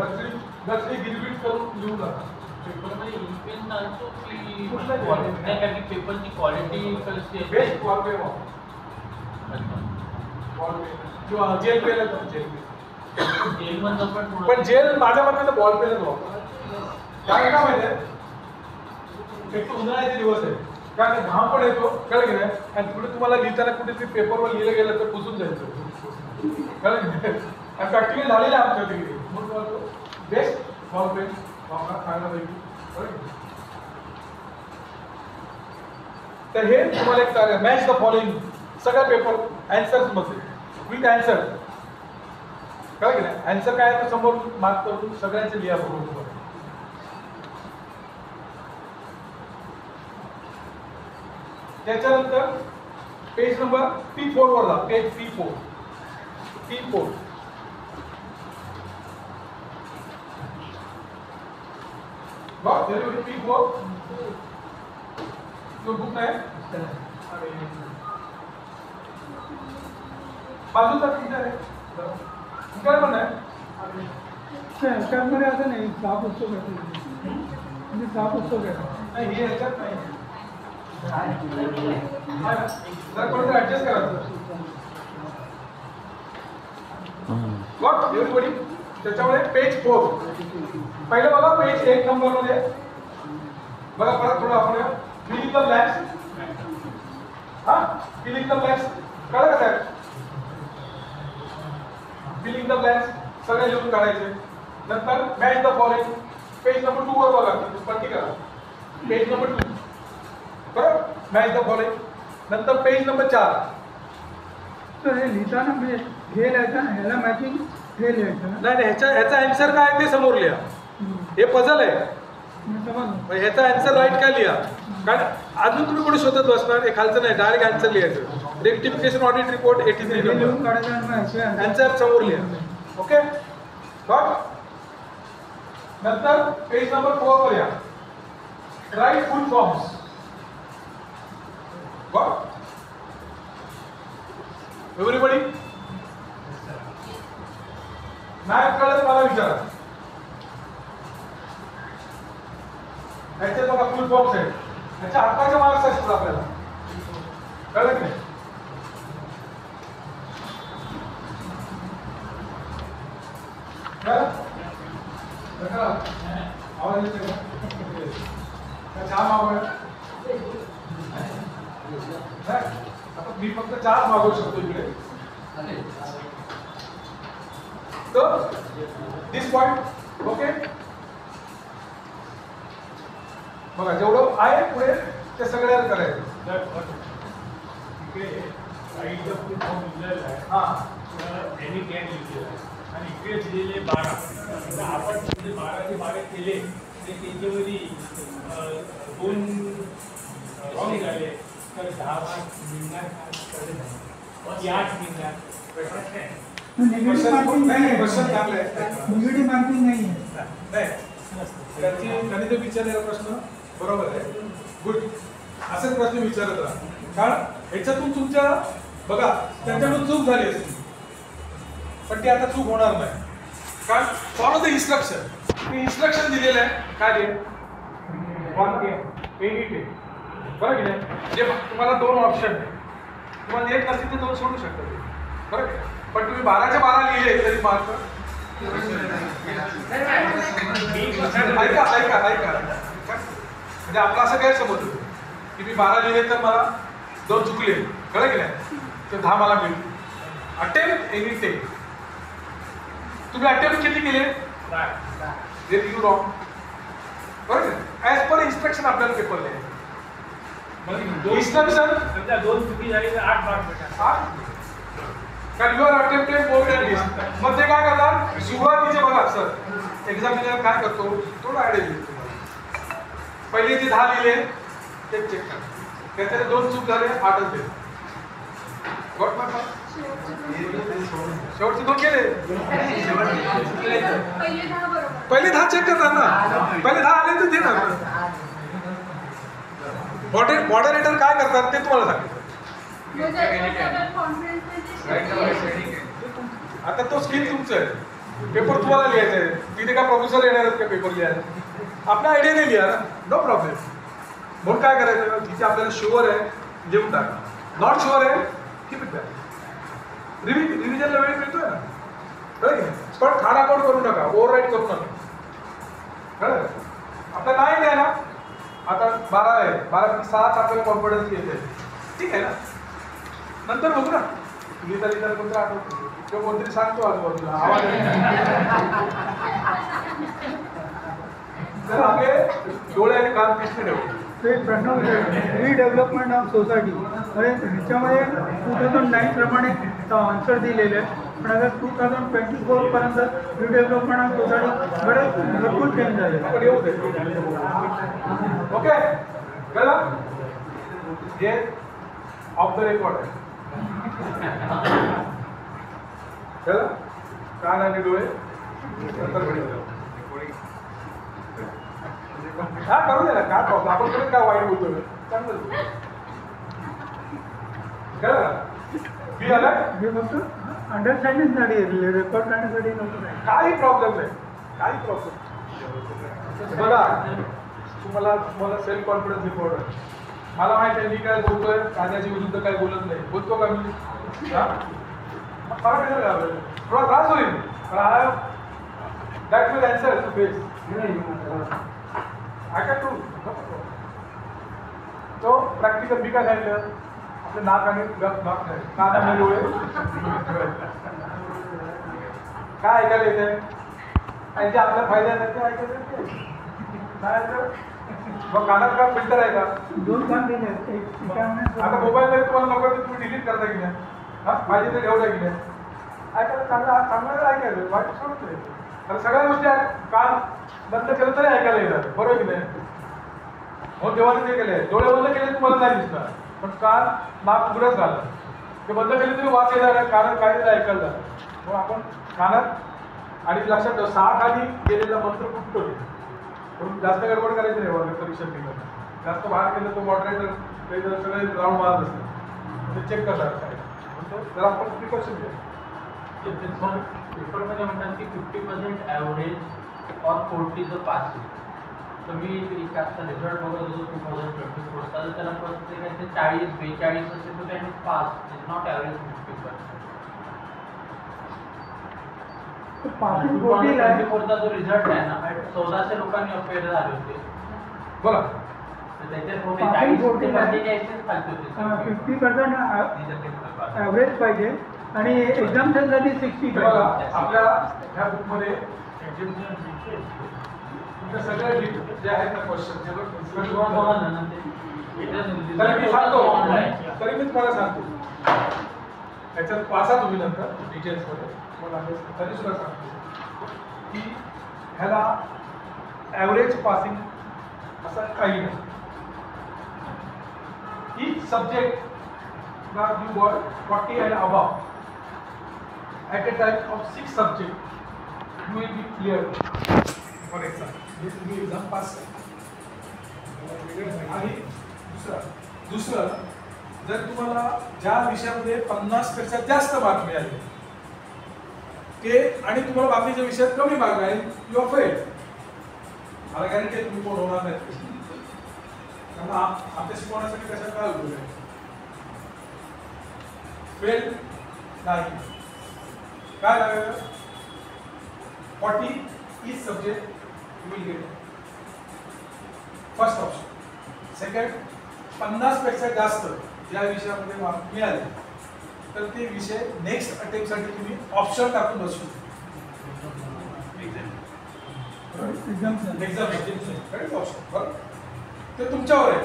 गचडी गिरबीट करून लिहू नका पेपरमध्ये इन्पेन चालतो की कुठलाही quality नाही. त्या पेपरची क्वालिटी कशी आहे बेस्ट वॉलपे किंवा जेल पेन जेल जेलमधलं पण थोडं पण जेल माझ्या मते बॉल पेनच वापर काय का माहिती आहे एक तर उन्हाळ्याचे दिवस आहे कारण घाम पण येतो कळलं की नाही आणि पुढे तुम्हाला लिहिताना कुठेतरी पेपरवर लिहिलं गेलं तर पुसून जायचं कळलं की नाही आणि प्रॅक्टिकल झालेलं आहे आमच्या तिकडे म्हणून तुम्हाला बेस्ट बॉल पेन वापरा चांगल्यापैकी कळलं की नाही? तर हे तुम्हाला एक कार्य मॅच द फॉलोइंग सगळ्या पेपर अँसर्स मध्ये विथ अँसर कळलं की नाही अँसर काय आहे तर समोर मार्क करून सगळ्यांचे लिहा बरोबर त्याच्यानंतर पेज नंबर P4 वर जा पेज P4 बघ P4 जो बुक आहे बाजूचा टीचर आहे काय पण आहे त्यामध्ये असं नाही 6 पुस्तक आहे म्हणजे 6 पुस्तक आहे नाही हे याच्यात नाही जर कोणतं ऍडजस्ट करायचं व्हॉट एव्हरीबडी त्याच्यामुळे पेज 4 पहिलं बघा पेज 1 नंबर मध्ये बघा परत थोडं आपण फिल इन द ब्लँक्स हा फिल इन द ब्लँक्स कळलं का साहेब फिल इन द ब्लँक्स सगळे लिहून काढायचे नंतर match the following page number 2 वर बघा पट्टी करा पेज नंबर 2 बरोबर मॅच द फॉलोइंग नंतर पेज नंबर 4 तर हे लिहिताना म्हणजे हे लिहायचं ना ह्याला मॅचिंग हे लिहायचं ना नाही ह्याचा आन्सर काय ते समोर लिहा हे पझल आहे समजलं ह्याचा आन्सर राईट काय लिहा कारण अजून तुम्ही कोणी शोधत बसणार हे खालचं नाही डायरेक्ट आन्सर लिहायचं रेक्टिफिकेशन ऑडिट रिपोर्ट 83 हे लिहून काढायचं आणि मग ह्याचे आन्सर समोर लिहा ओके गॉट नंतर पेज नंबर 4 वर या write full forms got everybody नाही कळत मला विचारा. याच्यात बघा फुल बॉक्स आहे, याच्या हक्काचे मार्क्स असतात आपल्याला, कळलं की नाही? आवाज येतोय का? चहा मागवूया. आता मी फक्त चहा मागवू शकतो इकडे. तर दिस पॉइंट ओके. बघा जेवढं आहे पुढे ते सगळ्यांना करायचं. इकडे साईडला फुल फॉर्म लिहिलेला आहे. हा एनी कॅन लिहिलेला आहे आणि इकडे दिलेले 12. आता आपण जे 12 केले ते त्याच्यामध्ये 2 रॉंग झाले तर 10 मार्क मिळणार की 8 मिळणार? निगेटिव्ह मार्किंग नाही आहे. क्वेश्चन चांगलं आहे. निगेटिव्ह मार्किंग नाही आहे. नाही त्यांनी ते विचारलेला प्रश्न बरोबर आहे. गुड. असेच प्रश्न विचारत राहा, कारण ह्याच्यातून तुमच्या बघा त्यांच्याकडून चूक झाली असती पण ती आता चूक होणार नाही. कारण फॉलो द इन्स्ट्रक्शन. ते इन्स्ट्रक्शन दिलेलं आहे काय ते बरं की नाही. जे तुम्हाला 2 ऑप्शन आहे, तुम्हाला 1 नसतील तर 2 सोडू शकता ते, बरं की नाही. पण तुम्ही 12च्या 12 लिहिले तरी मार्क ऐका म्हणजे आपला असं गैरसमज होतो की मी 12 लिहिले तर मला 2 चुकले, कळलं की नाही, तर 10 मला मिळतील. Attempt any take. तुम्ही अटेम्प्ट किती केले? यू रॉंग, बरं की ॲज पर इन्स्ट्रक्शन आपल्याला पेपर लिहायचं. इन्स्ट्रक्शन समजा 2 चुकी झाली तर 8 मार्क भेटणार. कारण your attempted more than this. मग ते काय करणार सुरुवातीचे बघा सर एक्झामिनर काय करतो थोडं आयडिया देतो तुम्हाला. पहिले जे 10 लिहिले ते चेक करा, त्याच्यात 2 चूक झाले 8च दे. गॉट माय पॉइंट. शेवटचे 2 केले, पहिले 10 चेक करतात ना, पहिले 10 आले तर दे ना. मॉडरेटर काय करतात ते तुम्हाला सांगितलं. आता तो स्किल तुमचं आहे, पेपर तुम्हाला लिहायचा आहे. तिथे का प्रोफेसर येणार आहेत का पेपर लिहायला? आपल्या आयडियाने लिहा ना, नो प्रॉब्लेम. म्हणून काय करायचं, तिथे आपल्याला शुअर आहे लिहून टाका, नॉट शुअर आहे कीप इट बॅक. रिव्हिजनला वेळ मिळतोय ना, कळलं. पण खाडाखोड करू नका, ओव्हरराईट करू नका, कळलं. आपल्याला नाही द्या ना, आता 12 आहे, 12 6 आपल्याला कॉन्फिडन्स येते, ठीक आहे ना. नंतर बघू ना, लिहिता लिहिता कोणतं आठवतो किंवा कोणतरी सांगतो आजूबाजूला आवाज. तर आपले डोळे आणि कान पिसणे ठेवतो. तो एक प्रश्न रिडेव्हलपमेंट ऑफ सोसायटी. ह्याच्यामध्ये 2009 प्रमाणे आन्सर दिलेले आहे, पण आता 2024 पर्यंत रिडेव्हलपमेंट ऑफ सोसायटी भरपूर चेंज झाले. आपण येऊ दे. ओके कळलं. हे ऑफ द रेकॉर्ड आहे. कळलं. कान आणि डोळे नंतर भेटू. हा करू दे ना, काय प्रॉब्लेम. आपण कडे काय वाईट बोलतोय, चांगलं कळलं. फी आला हे फक्त अंडरस्टँडिंगसाठी रेकॉर्ड करण्यासाठी नव्हतं. काही प्रॉब्लेम नाही, काही प्रॉब्लेम. बघा तुम्हाला सेल्फ कॉन्फिडन्स इम्पॉर्टंट आहे. मला माहिती आहे मी काय बोलतोय, कान्याच्या विरुद्ध काय बोलत नाही. बोलतो का मी? थोडा त्रास होईल पण I that will answer to face. I can do. तो प्रॅक्टिकल मी काय सांगितलं, आपलं नाक आणि नाक नाही, कान आणि डोळे काय ऐकायला येत आहे आणि जे आपल्या फायद्यात आहे ते ऐकायला येते. काय तर मग कानात का फिल्टर आहे का? 2 काम दिले. आता मोबाईलमध्ये तुम्हाला नको तर तुम्ही डिलीट करता की नाही, हा पाहिजे तर ठेवता की नाही. ऐकायला चांगलं ऐकायचं, वाईट सोडत नाही. कारण सगळ्या गोष्टी कान बंद केलं तरी ऐकायला येतात, बरोबर की नाही. हो देवाने ते केले, डोळे बंद केले तुम्हाला नाही दिसणार, पण कान नाक उघडच घालतात. ते बंद केले तरी वाच येणार आहे, कानात काय तरी ऐकायला जाणार. मग आपण कानात आणि लक्षात ठेव 6 खाली गेलेला मंत्र कुठतो म्हणून जास्त गडबड करायची नाही. वगैरे परीक्षा केलं जास्त बाहेर केलं तो मॉडरेटर सगळे राऊंड मारत असते, ते चेक करतात काय. जरा आपण प्रिकॉशन घ्या. पेपरमध्ये म्हणतात की 50% ॲव्हरेज ऑर 40 द पासिंग. तर मी एक आता रिझल्ट बघत होतो 2024 तर त्याला प्रत्येकाचे 40-42 असेल तर त्यांनी pass is not average 50%. Passing total आहे. 2024चा जो रिझल्ट आहे ना 1400 लोकांनी अपेअर झाले होते. बोला. तर त्याच्यात होते 40 ते 45 खालचे होते. 50% ॲव्हरेज पाहिजे आणि एक्झामसाठी 60 बघा पाहिजे. आपल्या ह्या बुकमध्ये तुमच्या सगळ्या जे आहेत ना क्वेश्चन तरी मी तुम्हाला सांगतो याच्यात पासा तुम्ही नंतर डिटेल्समध्ये मला तरी सुद्धा सांगतो की ह्याला ॲव्हरेज पासिंग असं काही नाही. each subject that you got 40 and above at a time of 6 subjects you will be cleared for exam. This will be exam pass. आणि दुसरं जर तुम्हाला ज्या विषयामध्ये 50 पेक्षा जास्त मार्क मिळाले ते आणि तुम्हाला बाकीच्या विषयात कमी मार्क आहे यू आर फेल. मला गॅरंटी आहे तुम्ही कोण होणार नाही. आपल्या शिकवण्यासाठी कशा काय उपयोग आहे फेल नाही. काय लागेल 40 each subject you will get first option. Second 50 पेक्षा जास्त ज्या विषयामध्ये मार्क मिळाले तर ते विषय नेक्स्ट अटेम्प्ट साठी तुम्ही ऑप्शन टाकून बसू एक्झाम ऑप्शन. बरं ते तुमच्यावर आहे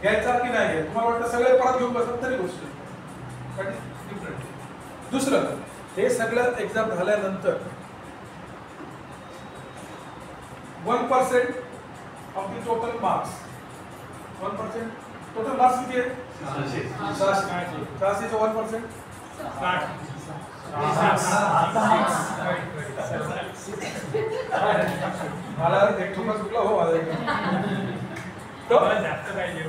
घ्यायचा की नाही घ्यायचा. तुम्हाला वाटतं सगळे परत घेऊन बसत तरी गोष्ट डिफरंट. दुसरं हे सगळं एक्झाम झाल्यानंतर 1% of the total marks 1% total marks किती आहे 600 1% मला एक ठोका चुकला हो माझा. जास्त पाहिजे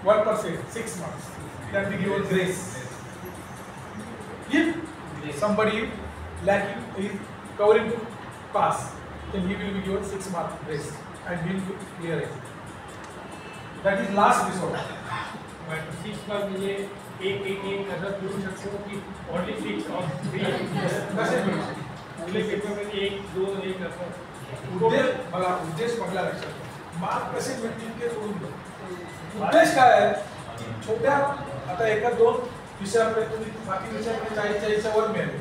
1% 6 marks can be given grace. If somebody lacking is covering pass, then he will be given 6 marks grace and he will be clear it. That is last resort. 6 mark म्हणजे एक असं करू शकतो की ओनली 6 ऑर 3 कसे मिळू शकते? आपल्या पेपरमध्ये 1, 2, 1 असं उद्देश मला उद्देश म्हटला लक्षात मार्क कसे मिळतील ते सोडून दे. उद्देश काय आहे छोट्या आता एका 2 विषयामध्ये तुम्ही बाकी विषयामध्ये 40 वर मिळाले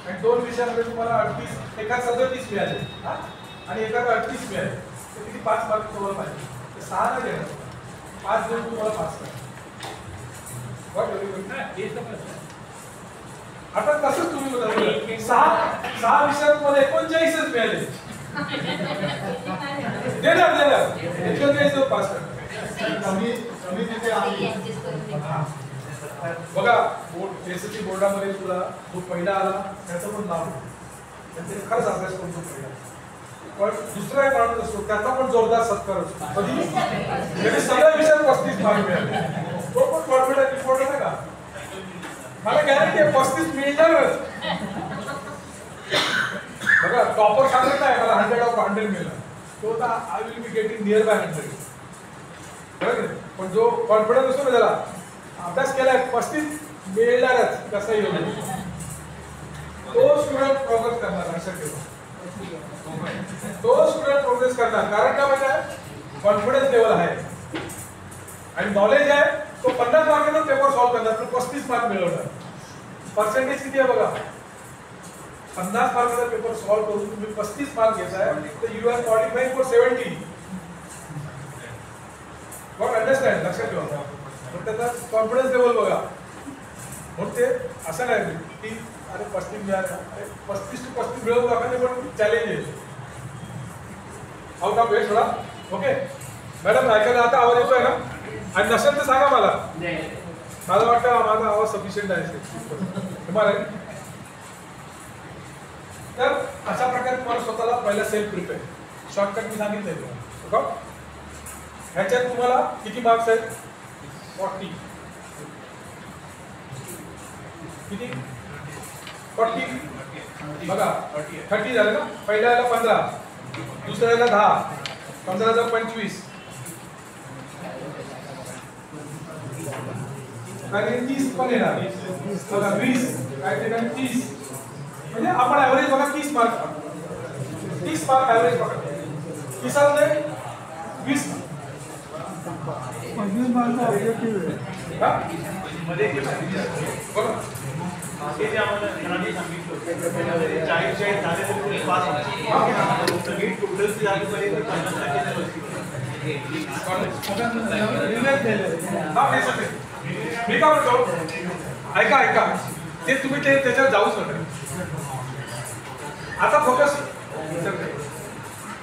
आणि 2 विषयामध्ये तुम्हाला 38 एका 37 मिळाले आणि एका 38 मिळाले तर किती 5 मार्क तुम्हाला पाहिजे तर 6 नाही देणार 5 देऊन तुम्हाला पास करा. आता तसंच तुम्ही बघा 6 विषयात तुम्हाला 39च मिळाले देणार 39 पास करा. बघा बोर्ड एसएससी बोर्डामध्ये तुला जो पहिला आला त्याचं पण नाव त्यांचे खरंच अभ्यास करतो पहिला पण दुसरा एक माणूस असतो त्याचा पण जोरदार सत्कार असतो. कधी त्याने सगळ्या विषयात 35 मार्क मिळाले तो पण कॉन्फिडंट रिपोर्ट आहे का मला गॅरंटी आहे 35 मिळणारच. बघा टॉपर सांगत नाही मला 100/100 मिळाला तो आता I will be getting near by 100 बरोबर. पण जो कॉन्फिडन्स असतो ना त्याला अभ्यास केलाय 35 मिळणारच कसं येईल तो स्टुडंट प्रोग्रेस करणार लक्षात ठेवा. तो स्टुडंट प्रोग्रेस करणार कारण काय माहिती कॉन्फिडन्स लेवल आहे आणि नॉलेज आहे तो 50 मार्काचा पेपर सॉल्व्ह करणार तो 35 मार्क मिळवणार. पर्सेंटेज किती आहे बघा 50 मार्काचा पेपर सॉल्व्ह करून तुम्ही 35 मार्क घेताय तर यू आर क्वालिफाइंग फॉर 70. बघा अंडरस्टँड लक्षात ठेवा. पण त्याचा कॉन्फिडन्स लेवल बघा म्हणून ते असं नाही की अरे 35 मिळाला 35 to 35 मिळवून दाखवणे पण चॅलेंज आहे आउट ऑफ वेट थोडा. ओके मॅडम ऐकायला आता आवाज येतोय ना आणि नसेल तर सांगा मला. मला वाटतं माझा आवाज सफिशियंट आहे तुम्हाला. तर अशा प्रकारे तुम्हाला स्वतःला पहिला सेल्फ प्रिपेअर शॉर्टकट मी सांगितलंय तुम्हाला. ह्याच्यात तुम्हाला किती मार्क्स आहेत 40 किती 40 बघा 30 झालं ना. पहिल्याला 15, दुसऱ्याला 10, 15चा 25, काही 30 पण येणार बघा 20, काही ठिकाणी 30. म्हणजे आपण ॲव्हरेज बघा 30 मार्क ॲव्हरेज बघा 30 मध्ये 20 मार्क ऑब्जेक्टिव्ह आहे. मध्ये बघा ते जे आम्हाला सरांनी सांगितलं होतं 40 झाले तर पुढे पास होणार. सगळी टोटल झालीपर्यंत 50% मी काय म्हणतो ऐका ते तुम्ही त्याच्यावर जाऊच नका. आता फोकस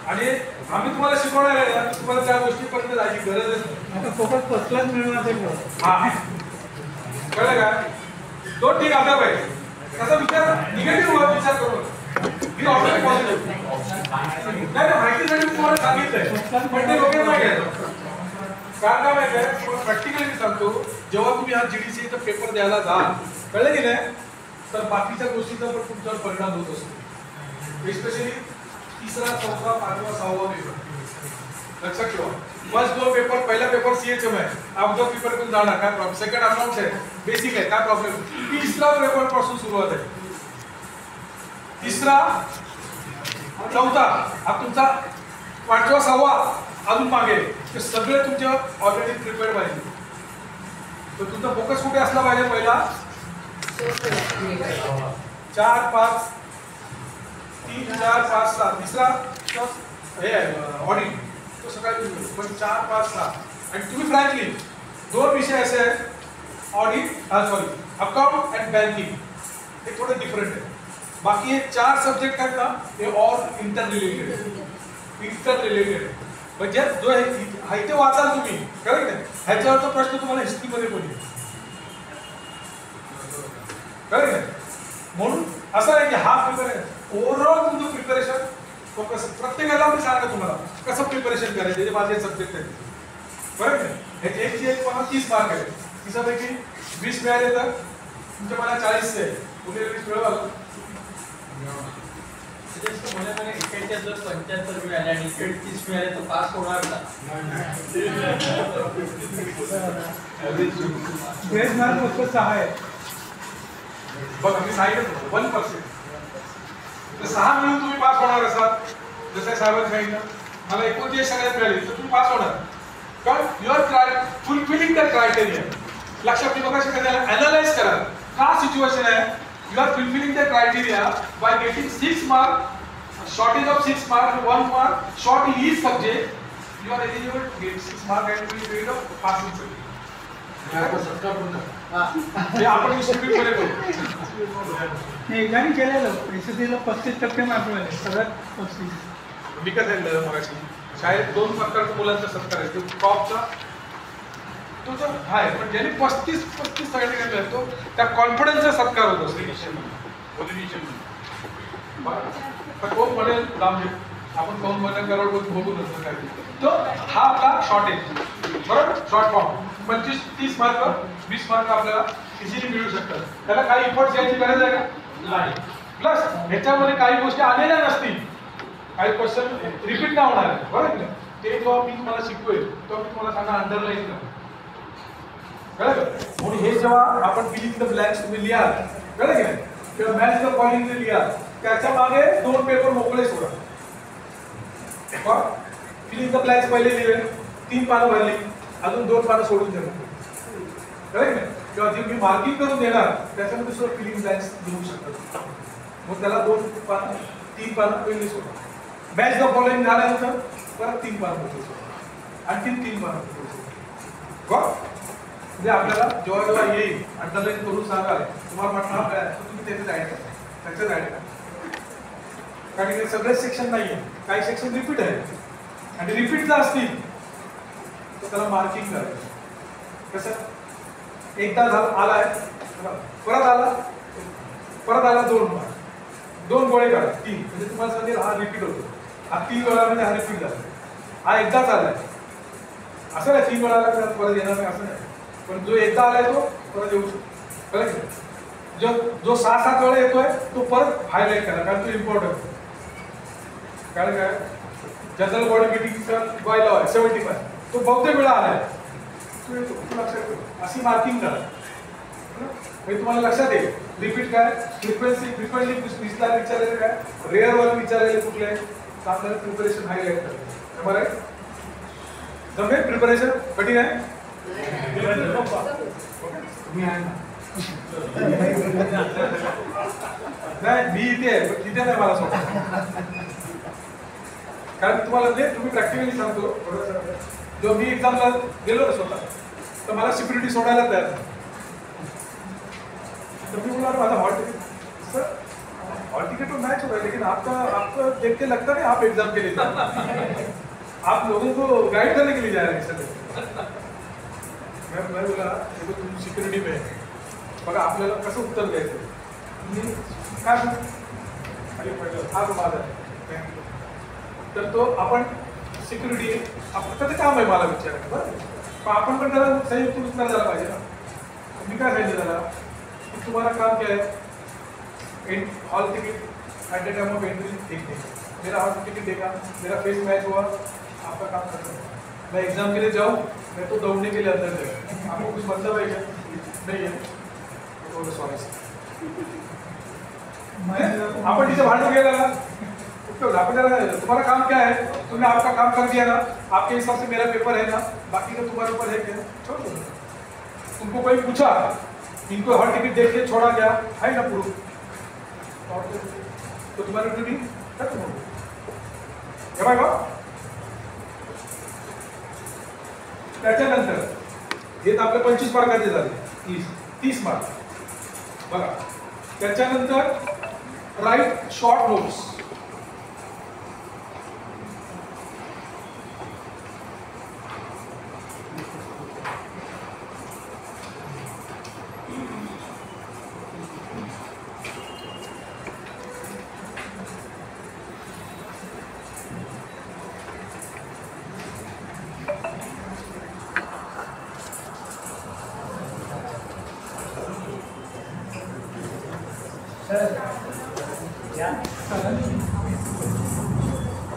आणि आम्ही तुम्हाला शिकवणार आहे ना, तुम्हाला त्या गोष्टीपर्यंत जायची गरजच नाही. आता फोकस फर्स्ट क्लास मिळवण्यासाठी हा कळलं का. तो ठीक आपला पाहिजे. त्याचा विचार निगेटिव्ह विचार करू मी ऑलरेडी पॉझिटिव्ह नाही माहितीसाठी मी तुम्हाला सांगितलंय पण ते लोकांना नाही घ्यायचं. कारण काय माहिती आहे तुम्हाला प्रॅक्टिकली मी सांगतो. जेव्हा तुम्ही हा GDCचा पेपर द्यायला जाल कळलं की नाही तर बाकीच्या गोष्टीचा पण तुमच्यावर परिणाम होत असतो. एस्पेशली 3रा 4था 5वा 6वा पेपर लक्षात ठेवा. फर्स्ट 2 पेपर, पहिला पेपर CHM आहे, अगोदर पेपर पण जाणार काय प्रॉब्लेम. सेकंड अकाउंट्स आहे, बेसिक आहे काय प्रॉब्लेम. 3रा पेपर पासून सुरुवात आहे. 3रा 4था हा तुमचा 5वा 6वा अजून मागे ते सगळे तुमच्या ऑलरेडी प्रिपेअर्ड पाहिजे. तर तुमचा फोकस कुठे असला पाहिजे. पहिला 4 5 3 4 5 6 तिसरा हे ऑडिट तो सकाळी पण 4 5 6 आणि तुम्ही फ्रँकली 2 विषय असे आहेत ऑडिट अकाउंट अँड बँकिंग हे थोडे डिफरंट आहे. बाकी हे 4 सब्जेक्ट आहेत ना हे ऑल इंटर रिलेटेड म्हणजे जो हे इथे वाचाल तुम्ही करेक्ट आहे. ह्याच्यावरचा प्रश्न तुम्हाला हिस्ट्रीमध्ये पण येईल करेक्ट आहे. म्हणून असं आहे की हा पेपर आहे ओव्हरऑल तुमचं प्रिपरेशन फोकस प्रत्येकाला मी सांगतो तुम्हाला कसं प्रिपरेशन करायचं. जे माझे सब्जेक्ट आहेत बरोबर आहे. ह्याची एक मला 30 मार्क आहे. 30पैकी 20 मिळाले तर तुमच्या मला 40 आहे. तुम्ही 20 मिळवाल. जर 75 मिळाले आणि 30 मिळाले तर पास होणार का. बेस मार्क फक्त 6 आहे. बघा मी सांगितलं 1%. तर 6 मिळून तुम्ही पास होणार असाल जसं साहेबांनी सांगितलं मला 29 सगळ्यात मिळाली तर तुम्ही पास होणार. कारण युअर फुलफिलिंग द क्रायटेरिया. लक्षात ठेवा बघा त्याला अनालाइज करा का सिच्युएशन आहे. You are fulfilling the criteria by getting 6 mark shortage of 6 mark 1 mark short in each subject. You are eligible to get 6 mark and will grade of passing subject. हे आपण distribute मध्ये करू. नाही एकदानी केलेलं SSCला 35% mark मिळाले सगळ्यात 35. मी काय सांगितलं मगाशी शाळेत 2 प्रकारच्या मुलांचा सत्कार आहे. तो टॉपचा तो तर आहे पण ज्याने 35 सगळ्यांनी केलं तो त्या कॉन्फिडन्सचा सत्कार होत असतो. कोण म्हणेल लांब आपण कोण म्हणेल करोड बघू नसतं काय तो हा आपला शॉर्टेज बरोबर शॉर्ट फॉर्म 25-30 मार्क 20 मार्क आपल्याला इझिली मिळू शकतात. त्याला काही इफर्ट्स घ्यायची गरज आहे का नाही. प्लस ह्याच्यामध्ये काही गोष्टी आलेल्या नसतील काही क्वेश्चन रिपीट नाही होणार आहे बरोबर. ते जेव्हा मी तुम्हाला शिकवेल तेव्हा मी तुम्हाला सांगा अंडरलाईन करा कळलं. म्हणून हे जेव्हा आपण फिलिंग द ब्लँक्स तुम्ही लिहाल कळलं की नाही किंवा मॅच द फॉलोइंग लिहाल त्याच्या मागे 2 पेपर मोकळे सोडा. फिलिंग द ब्लँक्स पहिले लिहिले 3 पानं भरली अजून 2 पानं सोडून देणार करेक्ट नाही. किंवा जे मी मार्किंग करून देणार त्याच्यामध्ये सुद्धा फिलिंग ब्लँक्स लिहू शकतात. मग त्याला 2 पानं 3 पानं पहिले सोडा. मॅच द फॉलोइंग झाल्यानंतर परत 3 पानं मोकळे सोडा आणखी 3 पानं मोकळे सोडा. म्हणजे आपल्याला जेव्हा जेव्हा येईल अंडरलाईन करून सांगाल तुम्हाला म्हटलं काय तर तुम्ही त्याच्यात ऍड करा त्याच्यात ऍड करा. कारण की सगळेच सेक्शन नाहीये काही सेक्शन रिपीट आहे आणि रिपीट जर असतील तर त्याला मार्किंग करायचं. कसं एकदा आलाय परत आला 2 मार्क 2 गोळे काढा 3 म्हणजे तुम्हाला सांगेल हा रिपीट होतो. हा 3 वेळा म्हणजे हा रिपीट झाला. हा एकदाच आलाय असं नाही 3 वेळा आला परत येणार नाही असं नाही. पण जो एकदा आलाय तो परत येऊ शकतो कळलं. जो 6-7 वेळा येतोय तो परत हायलाइट करा, कारण तो इम्पॉर्टंट. कारण काय जनरल बॉडी मीटिंगचा व्हायला आहे 75 तो बहुतेक वेळा आलाय, तो येतो, तो लक्षात ठेवा. अशी मार्किंग करा म्हणजे तुम्हाला लक्षात येईल. रिपीट काय फ्रिक्वेंटली दिसला विचारलेलं काय, रेअर वर विचारलेले कुठले आहे, आपल्याला प्रिपरेशन हायलाइट करायचं. बरं आहे जमेल. प्रिपरेशन कठीण आहे तुम्ही आहे ना नाही मी इथे आहे पण तिथे नाही मला स्वतः, कारण तुम्हाला ते तुम्ही प्रॅक्टिकली सांगतो थोडंसं. जेव्हा मी एक्झामला गेलो ना स्वतः तर मला सिक्युरिटी सोडायला तयार नाही. तो भी बोला माझा hall ticket sir, hall ticket तो मैच हो रहा है लेकिन आपका देख के लगता नहीं आप एग्जाम के लिए जा रहे हैं, आप लोगों को गाइड करने के लिए जा रहे हैं सर. मैं बोला देखो तुम सिक्युरिटी में बघा आपल्याला कसं उत्तर द्यायचं काय खाली पडलं हा तो माझा आहे. तर तो आपण सिक्युरिटी आपलं त्याचं काम आहे मला विचारायचं बरं, पण आपण पण त्याला संयुक्त उत्तर द्यायला पाहिजे ना. मी काय सांगितलं त्याला तुम्हारा काम क्या है, hall ticket at the time of entry देखने, मेरा हॉल टिकट देखा, मेरा फेस मैच हुआ, आपका काम खत्म. मैं एग्जाम के लिए जाऊँ, मैं तो दौड़ने के लिए अंदर गया, आपको कुछ मतलब है क्या? नहीं है. सॉरी आपण तिथे भांडण गेला ना उपयोग. आपण तुम्हारा काम क्या है, तुमने आपका काम कर दिया ना, आपके हिसाब से मेरा पेपर है ना, बाकी का तुम्हारे ऊपर है क्या, छोड़ दो. तुमको कोई पूछा इनको हॉल टिकट देख के छोड़ा गया है ना प्रूफ, तो तुम्हारी ड्यूटी खत्म हो गई. त्याच्यानंतर हे तर आपले 25 मार्काचे झाले, 30 मार्क बघा. त्याच्यानंतर राईट शॉर्ट नोट्स.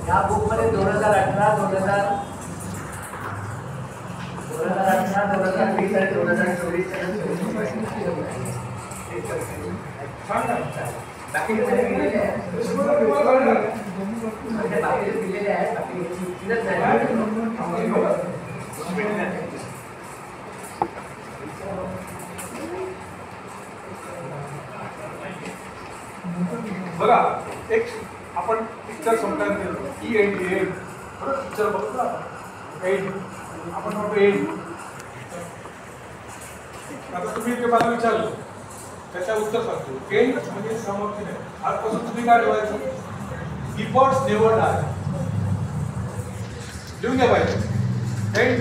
या बुकमध्ये 2018, 2020 आणि 2024 बाकी दिलेले आहेत. बघा एक आपण पिक्चर समजा END पिक्चर बघतो एंड, आपण म्हणतो एंड. आता तुम्ही ते मला विचारलं त्याच्या उत्तर सांगतो. एंड म्हणजे समाप्ती नाही. आजपासून तुम्ही काय ठेवायचं, इफर्ट्स नेव्हर डाय. लिहून घ्या पाहिजे. एंड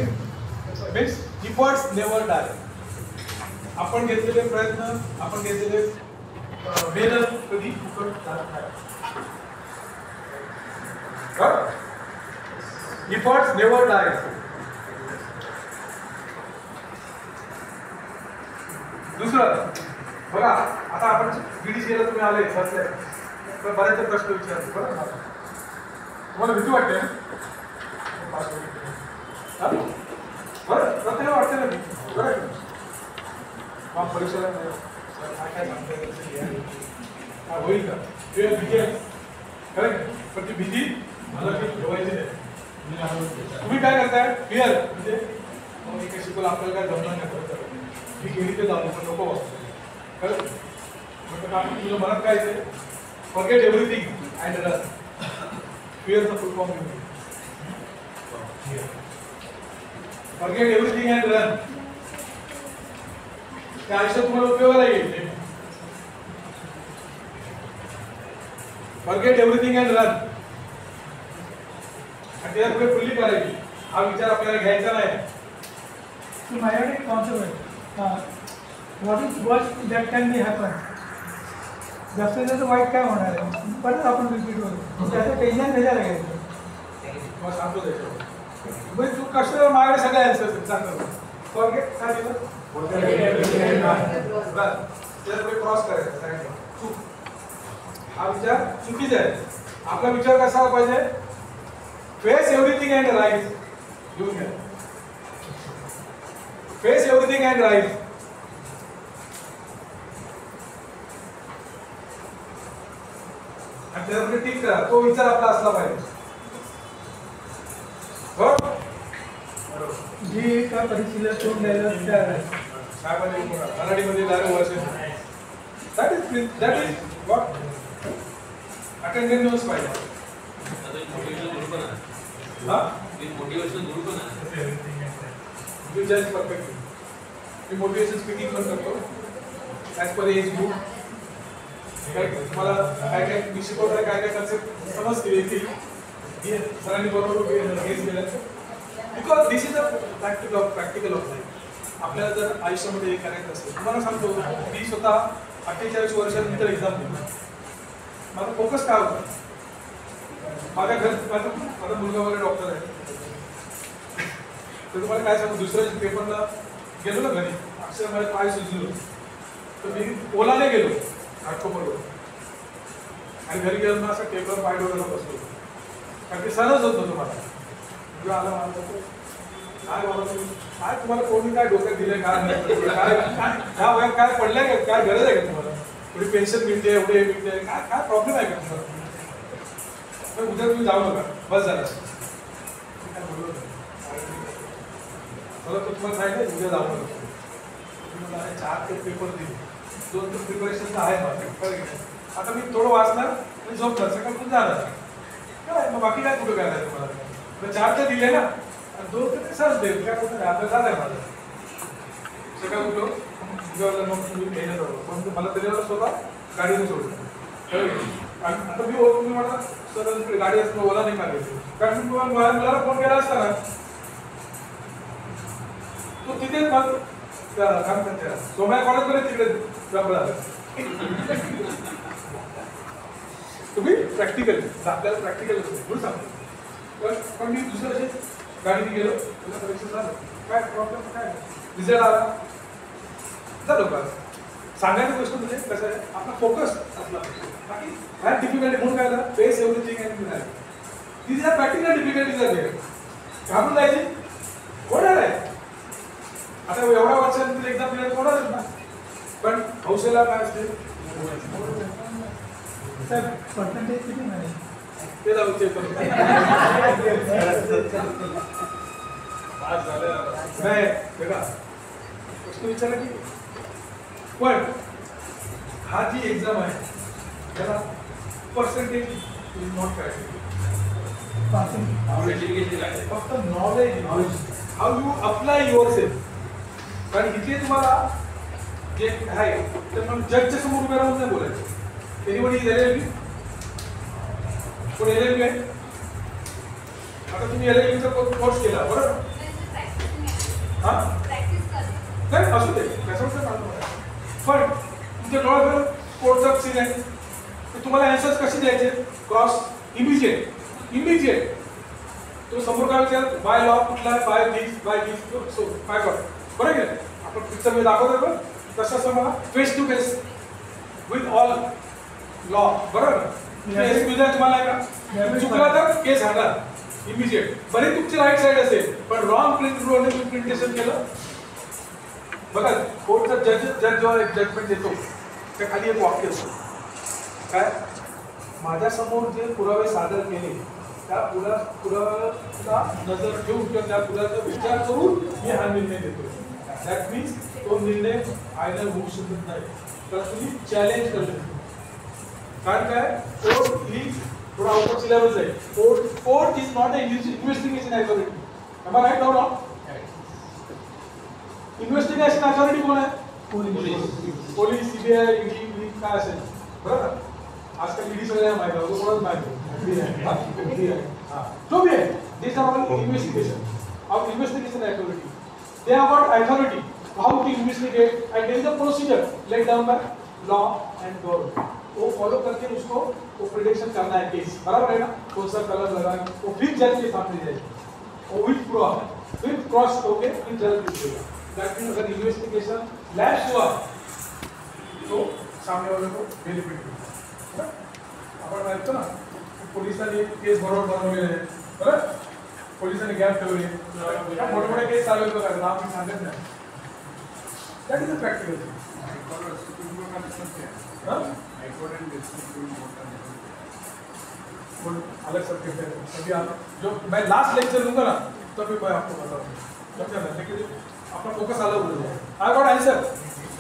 मीन्स इफर्ट्स नेव्हर डाय. आपण घेतलेले प्रयत्न, आपण घेतलेले मेहनत कधी फुकट जात नाही. इफर्ट्स नेव्हर डाय. दुसरं बघा, आता आपण BDCला तुम्ही आले बसले तर बऱ्याच प्रश्न विचारतो बरं. तुम्हाला भीती वाटते ना बरं, प्रत्येक वाटते ना भीती बरं. मग परीक्षेला काय सांगता होईल का भीती आहे करेक्ट, पण ती भीती मला ठेवायची नाही. तुम्ही काय करताय क्लिअर म्हणजे मी काही शिकवलं आपल्याला काय जमणार नाही करत मी गेली ते जाऊ पण नको वाचतो करेक्ट. म्हटलं आपण तुझं मनात काय येते, फॉरगेट एव्हरीथिंग अँड रन. फिअरचा फुल फॉर्म घेऊन फॉरगेट एव्हरीथिंग अँड रन. त्या आयुष्यात तुम्हाला उपयोगाला येईल. Forget everything and run. आणि त्याला पुढे फुल्ली करायची. हा विचार आपल्याला घ्यायचा नाही. माझ्याकडे एक कॉन्सेप्ट आहे, what is worst that can be happen. जास्तीत जास्त वाईट काय होणार आहे, परत आपण रिपीट करू. त्याचं टेन्शन कशाला घ्यायचं. मग सांगतो त्याच्यावर तू कशाला माझ्याकडे सगळे आन्सर सांगतो. फॉरगेट काय दिलं त्याच्यापुढे क्रॉस करायचं साईडला. चूक. हा विचार चुकीचा आहे. आपला विचार कसा आला पाहिजे? Face everything and write. घेऊन घ्या. Face everything and write. आणि त्याच्यापुढे टिक करा. तो विचार आपला असला पाहिजे. बरोबर? जी एका परीक्षेला तोंड द्यायला तयार आहे. काय पाहिजे मराठीमध्ये डायरेक्ट वर्ष. That is what attendance पाहिजे. हा? You judge perfectly. मी मोटिवेशन स्पीकिंग पण करतो. As per as book. काय तुम्हाला काय काय मी शिकवतो काय काय कन्सेप्ट समजतील येतील. हे सरांनी बरोबर हेच केलं. Because this is a practical of life. आपल्याला जर आयुष्यामध्ये हे करायचं असेल, तुम्हाला सांगतो मी स्वतः 48 वर्षानंतर एक्झाम दिली. माझा फोकस काय होता? माझ्या माझा मुलगा वगैरे डॉक्टर आहे. तर तुम्हाला काय सांगू, दुसऱ्या पेपरला गेलो ना घरी, अक्षर माझे पाय सुजलो. तर मी ओलाने गेलो घाटकोपरवर आणि घरी गेलो ना असं टेबलवर पाय डोळ्याला बसलो. कारण ते सहज होत होतं मला. तुला आला मला काय बाबा तुम्ही काय तुम्हाला कोणी काय डोक्यात दिलंय काय ह्या वयात काय पडलंय का? काय गरज आहे का तुम्हाला? थोडी पेन्शन मिळते, एवढे मिळते, काय काय प्रॉब्लेम आहे का तुम्हाला? उद्या तुम्ही जाऊ नका, बस झालं. मला तुम्हाला सांगितलं उद्या जाऊ नका. तुम्ही 4 ते पेपर दिले, 2 तर प्रिपरेशन आहे माझं. आता मी थोडं वाचणार आणि झोपणार, सकाळी जाणार काय मग बाकी काय कुठं करायचं तुम्हाला? 4 तर दिले ना, 2 तर सहज देईल काय कुठं आता झालंय माझं. सकाळ उठलो मग तुम्ही मेहनत होतो पण मला त्याच्यावर स्वतः गाडीने सोडलं. आणि आता तुम्ही म्हणा सर गाडी असं ओला नाही मागायची, कारण मी तुम्हाला मुलाला फोन केला असता ना तो तिथेच मग काम करते सोमया कॉलेजमध्ये तिकडे जमला. तुम्ही प्रॅक्टिकल आपल्याला प्रॅक्टिकल म्हणून सांगतो. पण मी दुसऱ्या गाडीने गेलो, तुला परीक्षा झालं काय प्रॉब्लेम काय रिझल्ट आला झालं का. सांगायची गोष्ट म्हणजे कसं आहे आपला फोकस असला बाकी काय डिफिकल्टी म्हणून काय झालं face everything and write. This are practical difficulties are there. घाबरून जायची होणार आहे. आता एवढ्या वर्षानंतर एक्झाम दिल्या होणारच ना, पण हौसेला काय असते सर पर्सेंटेज किती मिळाले? ते जाऊ चेक करू. नाही बघा प्रश्न विचारला की पण हा जी एक्झाम आहे त्याला पर्सेंटेज इज नॉट करायचं. फक्त knowledge how you apply your self. कारण इथे तुम्हाला जे आहे तर मग जजच्या समोर उभे राहून नाही बोलायचं. Anybody is LLB? कोण एलएलबी आहे? आता तुम्ही एलएलबीचा कोर्स केला बरोबर? हा नाही असू दे त्याच्यावर पण तुमच्या डोळ्यावर कोर्टचा सीन आहे तर तुम्हाला आन्सर्स कसे द्यायचे? Cross immediate. तो समोर काय विचार बाय लॉ कुठला by this so by god बरोबर आहे. आपण पिक्चर मध्ये दाखवतो पण तसं असं मला face to face with all law बरोबर. तुम्हाला आहे का चुकला तर केस हाणला इमिजिएट. बरे तुमची राईट साईड असेल पण रॉंग प्रिंटेशन केलं बघा कोर्टचा जज जेव्हा एक जजमेंट देतो त्या खाली एक वाक्य असतो काय माझ्यासमोर जे पुरावे सादर केले त्या पुराव्याला नजर ठेवून किंवा त्या पुराव्याचा विचार करून मी हा निर्णय देतो. दॅट मीन्स तो निर्णय फायनल होऊ शकत नाही तर तुम्ही चॅलेंज करू शकता. कारण काय कोर्ट ही थोडा आउट ऑफ सिलेबस आहे. Court is not a investigation authority. am I right or wrong? Investigation authority कोण आहे? पोलीस सीबीआय ईडी काय असेल बरोबर. आजकाल ईडी सगळ्यांना माहिती आहे कोणाच माहिती आहे जो भी आहे. This are all investigation of investigation authority. They have got authority how to investigate and there is a procedure let down by law and government. वो फॉलो करके उसको वो प्रिडिक्शन करना है केस बराबर है ना. कौन सा कलर लगा वो फिर जज के सामने जाएगा वो विथ प्रूफ फिर क्रॉस होके फिर जज पूछेगा. दैट मींस अगर इन्वेस्टिगेशन लैप्स हुआ तो सामनेवाला तो बेनिफिट घेतो. आपण ऐकतो ना पोलिसांनी केस बरोबर बनवलेले आहे बरं, पोलिसांनी गॅप ठेवले, मोठे मोठे केस चालू आहेत बघा, नाव मी सांगत नाही. That is a practical. अलग सब्जेक्ट है. अभी आप जो मैं लास्ट लेक्चर दूंगा ना तभी मैं आपको बताऊंगा, समझा ना, लेकिन अपना फोकस अलग हो जाएगा. I got answer,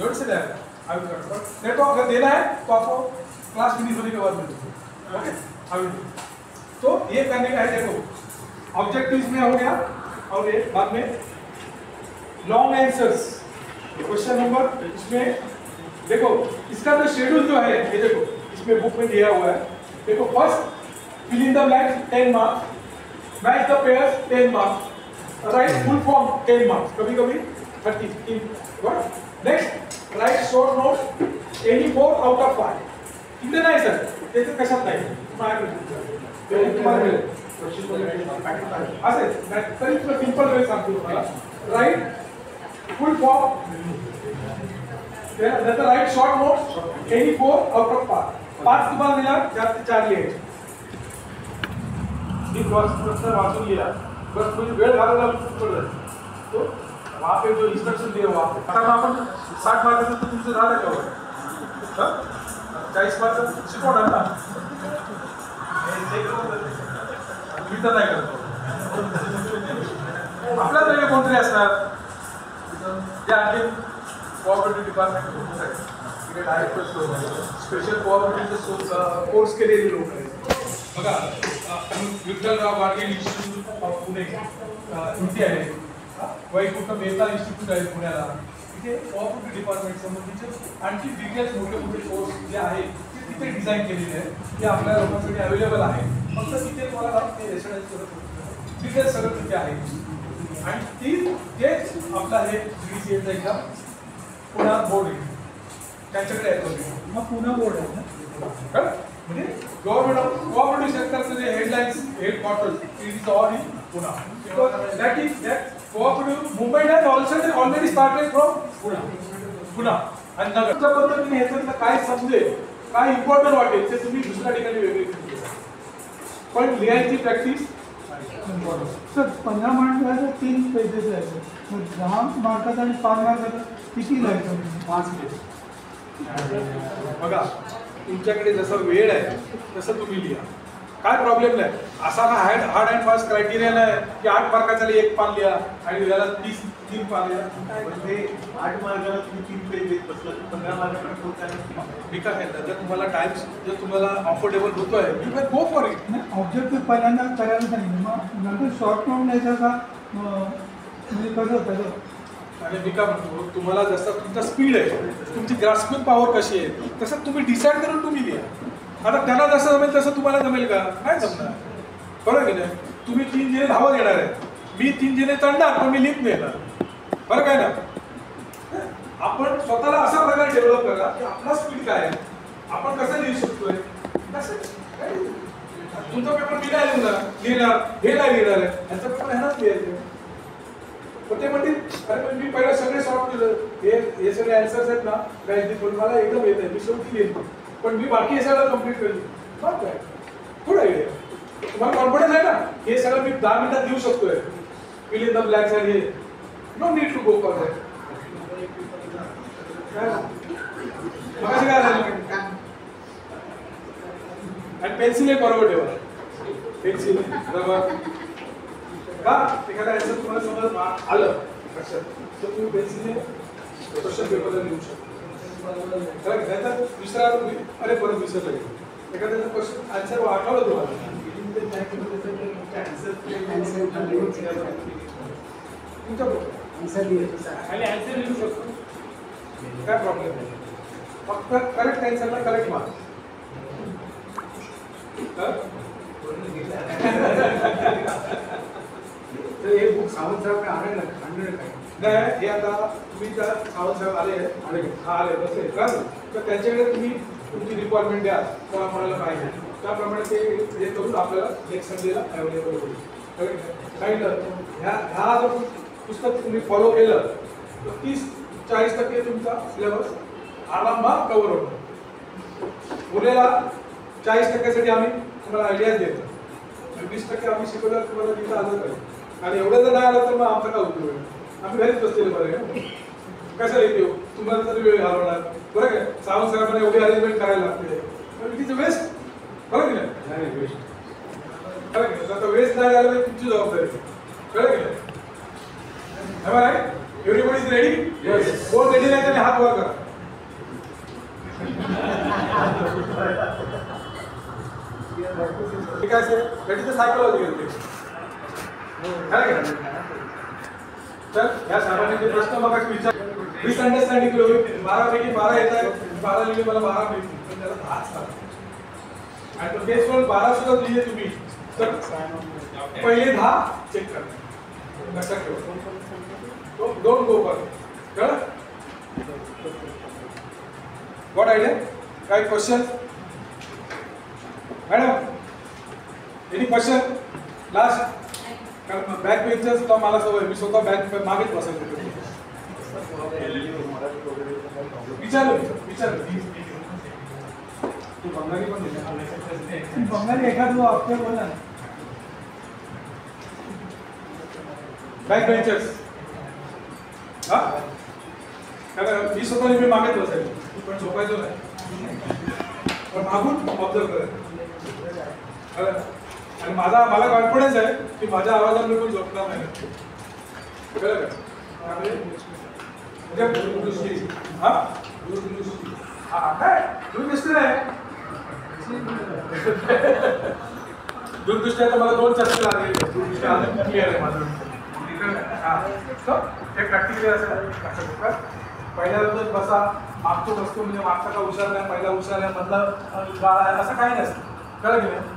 don't say that. I will got, but net अगर देना है तो आपको क्लास फिनिश होने के बाद मिल जाएगा. Okay, I will. तो ये करने का है, देखो ऑब्जेक्टिव्स में हो गया, और ये बाद में लॉन्ग आंसर्स. क्वेश्चन नंबर इसमें देखो, इसका जो शेड्यूल जो है ये देखो इसमें बुक में दिया हुआ है. देखो first fill in the blanks 10 marks, match the pairs 10 marks, write full form 10 marks, Kabhi Kabhi 30. What? Next, write short notes any 4 out of 5. इतने नाही सर, ते तर कशात नाही माझ्याकडे तुम्हाला मिळेल असेल. तरी तुला सिंपल वे सांगतो तुम्हाला. राईट फुल फॉर्म, नंतर write short notes any 4 out of 5. 5 तुम्हाला दिला, 4 लिहायचे. प्रश्न वाचून लिया, बस मुझे वेळ घालायला पडलं. तो वहाँ पे जो इंस्ट्रक्शन दिए वहाँ पे आता आपण 60 मार्काचं तर तुमचं झालं का वय 40 मार्क शिकवणार ना, मी तर नाही करतो. आपल्याकडे कोणतरी असणार जे आणखी cooperative department special cooperative course केलेले लोक आहेत बघा. विठ्ठलराव गाडगे इन्स्टिट्यूट ऑफ पुणे इथे आहे, वैकुंठ मेहता इन्स्टिट्यूट आहे पुण्याला. इथे कोऑपरेटिव्ह डिपार्टमेंट संबंधीचे आणखी डिटेल्स मोठे मोठे कोर्स जे आहेत ते तिथे डिझाईन केलेले आहेत, ते आपल्या लोकांसाठी अवेलेबल आहे. फक्त तिथे तुम्हाला ते रेसिडेन्स करत डिटेल्स सगळं तिथे आहे. आणि तेच आपला हे GDCA एक्झाम पुन्हा बोर्ड आहे त्यांच्याकडे आहे. मग पुन्हा बोर्ड आहे ना, म्हणजे गव्हर्नमेंट कोऑपरेटिव्ह सेक्टरचे जे headlines headquarters it is all in Pune. That is that cooperative Mumbai has already started from Pune आणि नगरच्या पद्धतीने ह्याच्यातलं काय समजेल, काय इम्पॉर्टंट वाटेल ते तुम्ही दुसऱ्या ठिकाणी वेगळे करू शकता. पण लिहायची प्रॅक्टिस सर 15 मार्काचं 3 पेजेस लिहायचं, मग 10 मार्काचं आणि 5 मार्काचं किती लिहायचं? 5 पेज. बघा तुमच्याकडे जसं वेळ आहे तसं तुम्ही लिहा, काय प्रॉब्लेम नाही. असा हा हार्ड अँड फास्ट क्रायटेरिया नाही की 8 मार्काचा 1 पान लिहा आणि याला 3 पान लिहा. म्हणजे 8 मार्काला तुम्ही 3 पेज देत बसला तर 15 मार्काकडे पोहोचायला ठीक आहे. जर तुम्हाला टाइम जर तुम्हाला अफोर्डेबल होतोय you can go for it. Objective पहिल्यांदा करायला सांगितलं, मग नंतर शॉर्ट नोट लिहायचं का, म्हणजे कसं होतं? आणि मी काय म्हणतो तुम्हाला जसं तुमचा स्पीड आहे, तुमची ग्रास्पिंग पॉवर कशी आहे तसं तुम्ही डिसाईड करून तुम्ही लिहा. आता त्याला जसं जमेल तसं तुम्हाला जमेल का? नाही जमणार, बरोबर की नाही. तुम्ही 3 जिने धावत येणार आहे, मी 3 जिने चढणार पण मी लिहित नाही येणार, बरं काय ना. आपण स्वतःला असा प्रकारे डेव्हलप करा की आपला स्पीड काय आहे, आपण कसं लिहू शकतोय. तुमचा पेपर मी नाही लिहिणार, हे नाही लिहिणार आहे, ह्याचा पेपर ह्यालाच लिहायचं. पण ते म्हणतील अरे पण मी पहिलं सगळे सॉल्व केलं, हे सगळे आन्सर्स आहेत ना गाईड, पण मला एकदम येत आहे, मी शेवटी लिहितो, पण मी बाकी हे सगळं कम्प्लीट केलं. मग काय थोडं आयडिया तुम्हाला कॉन्फिडन्स आहे ना, हे सगळं मी 10 मिनिटात देऊ शकतोय. फिल इन द ब्लँक्स आणि हे no need to go for that. मगाशी काय झालं आणि पेन्सिल एक बरोबर ठेवा, पेन्सिल बरोबर का. एखादा आन्सर तुम्हाला समज आलं लक्षात तर तुम्ही पेन्सिलने क्वेश्चन पेपरला लिहू शकता. त्याचा दुसरा तुम्ही अरे परत विसरलं एखाद्याचा क्वेश्चन आन्सर आठवलं तुम्हाला खाली आन्सर लिहू शकतो, काय प्रॉब्लेम नाही. फक्त करेक्ट आन्सरला करेक्ट मार्क. हे बुक सावंतराव आणलं नाही हे आता तुम्ही त्या सावंतसाहेब आले बसले का तर त्यांच्याकडे तुम्ही तुमची रिक्वायरमेंट द्या कोणाला पाहिजे त्याप्रमाणे ते हे करून आपल्याला नेक्स्ट संडेला अवेलेबल होईल. सांगितलं ह्या जर पुस्तक तुम्ही फॉलो केलं तर 30-40% तुमचा सिलेबस आरामात कव्हर होतो. उरलेला 40% आम्ही तुम्हाला आयडियाज देतो. 20% आम्ही शिकवल्यावर तुम्हाला तिथं आलं पाहिजे. आणि एवढं जर नाही आलं तर मग आमचा काय उपयोग आहे? आम्ही घरीच बसलेले बरं आहे. कसं येतो तुम्हाला तरी वेळ घालवणार बरं काय? सावंत सरांना एवढी अरेंजमेंट करायला लागते. पण इट इज वेस्ट. बरं की नाही? वेस्ट. बरं की नाही? आता वेस्ट नाही झालं तर तुमची जबाबदारी. कळलं की नाही? Everybody is ready? येस. कोण रेडी नाही त्याने हात वर करा. ठीक आहे. That is the psychological thing. तर या साहेबांनी जे प्रश्न मग विचार मिसअंडरस्टँडिंग केली. 12 पैकी 12 येत आहेत. 12 लिहिले मला 12 मिळतील. पण त्याला 10च सांगा. आणि तो बेस वर 12 सुद्धा लिहिले तुम्ही तर पहिले 10 चेक करा. लक्षात ठेवा. Don't go for. कळलं? What idea? काय question? Madam any question? Last. कारण बॅक बेंचर्सला मला सवय. मी स्वतः बॅक मागेच बसायचो. विचारलं तू बंगाली पण बंगाली एखादं वाक्य बोला ना. Back benchers. हा कारण मी स्वतः मी मागेच बसायचो पण झोपायचो नाही. पण मागून ऑब्झर्व करायचं. आणि मला कॉन्फिडन्स आहे की माझ्या आवाजात मी पण झोपणार नाही. कळलं का? म्हणजे दूरदृष्टी. हा दूरदृष्टी. हा काय दूरदृष्टी नाही. दूरदृष्टी आता मला 2 चष्मे लागले. दूरदृष्टी अजून क्लिअर आहे माझं. हा हे प्रॅक्टिकली असं पहिल्यांदाच बसा. मागतो बसतो म्हणजे मागचा का हुशार नाही, पहिला हुशार आहे, मधला गाळा आहे, असं काही नसतं. कळलं की नाही?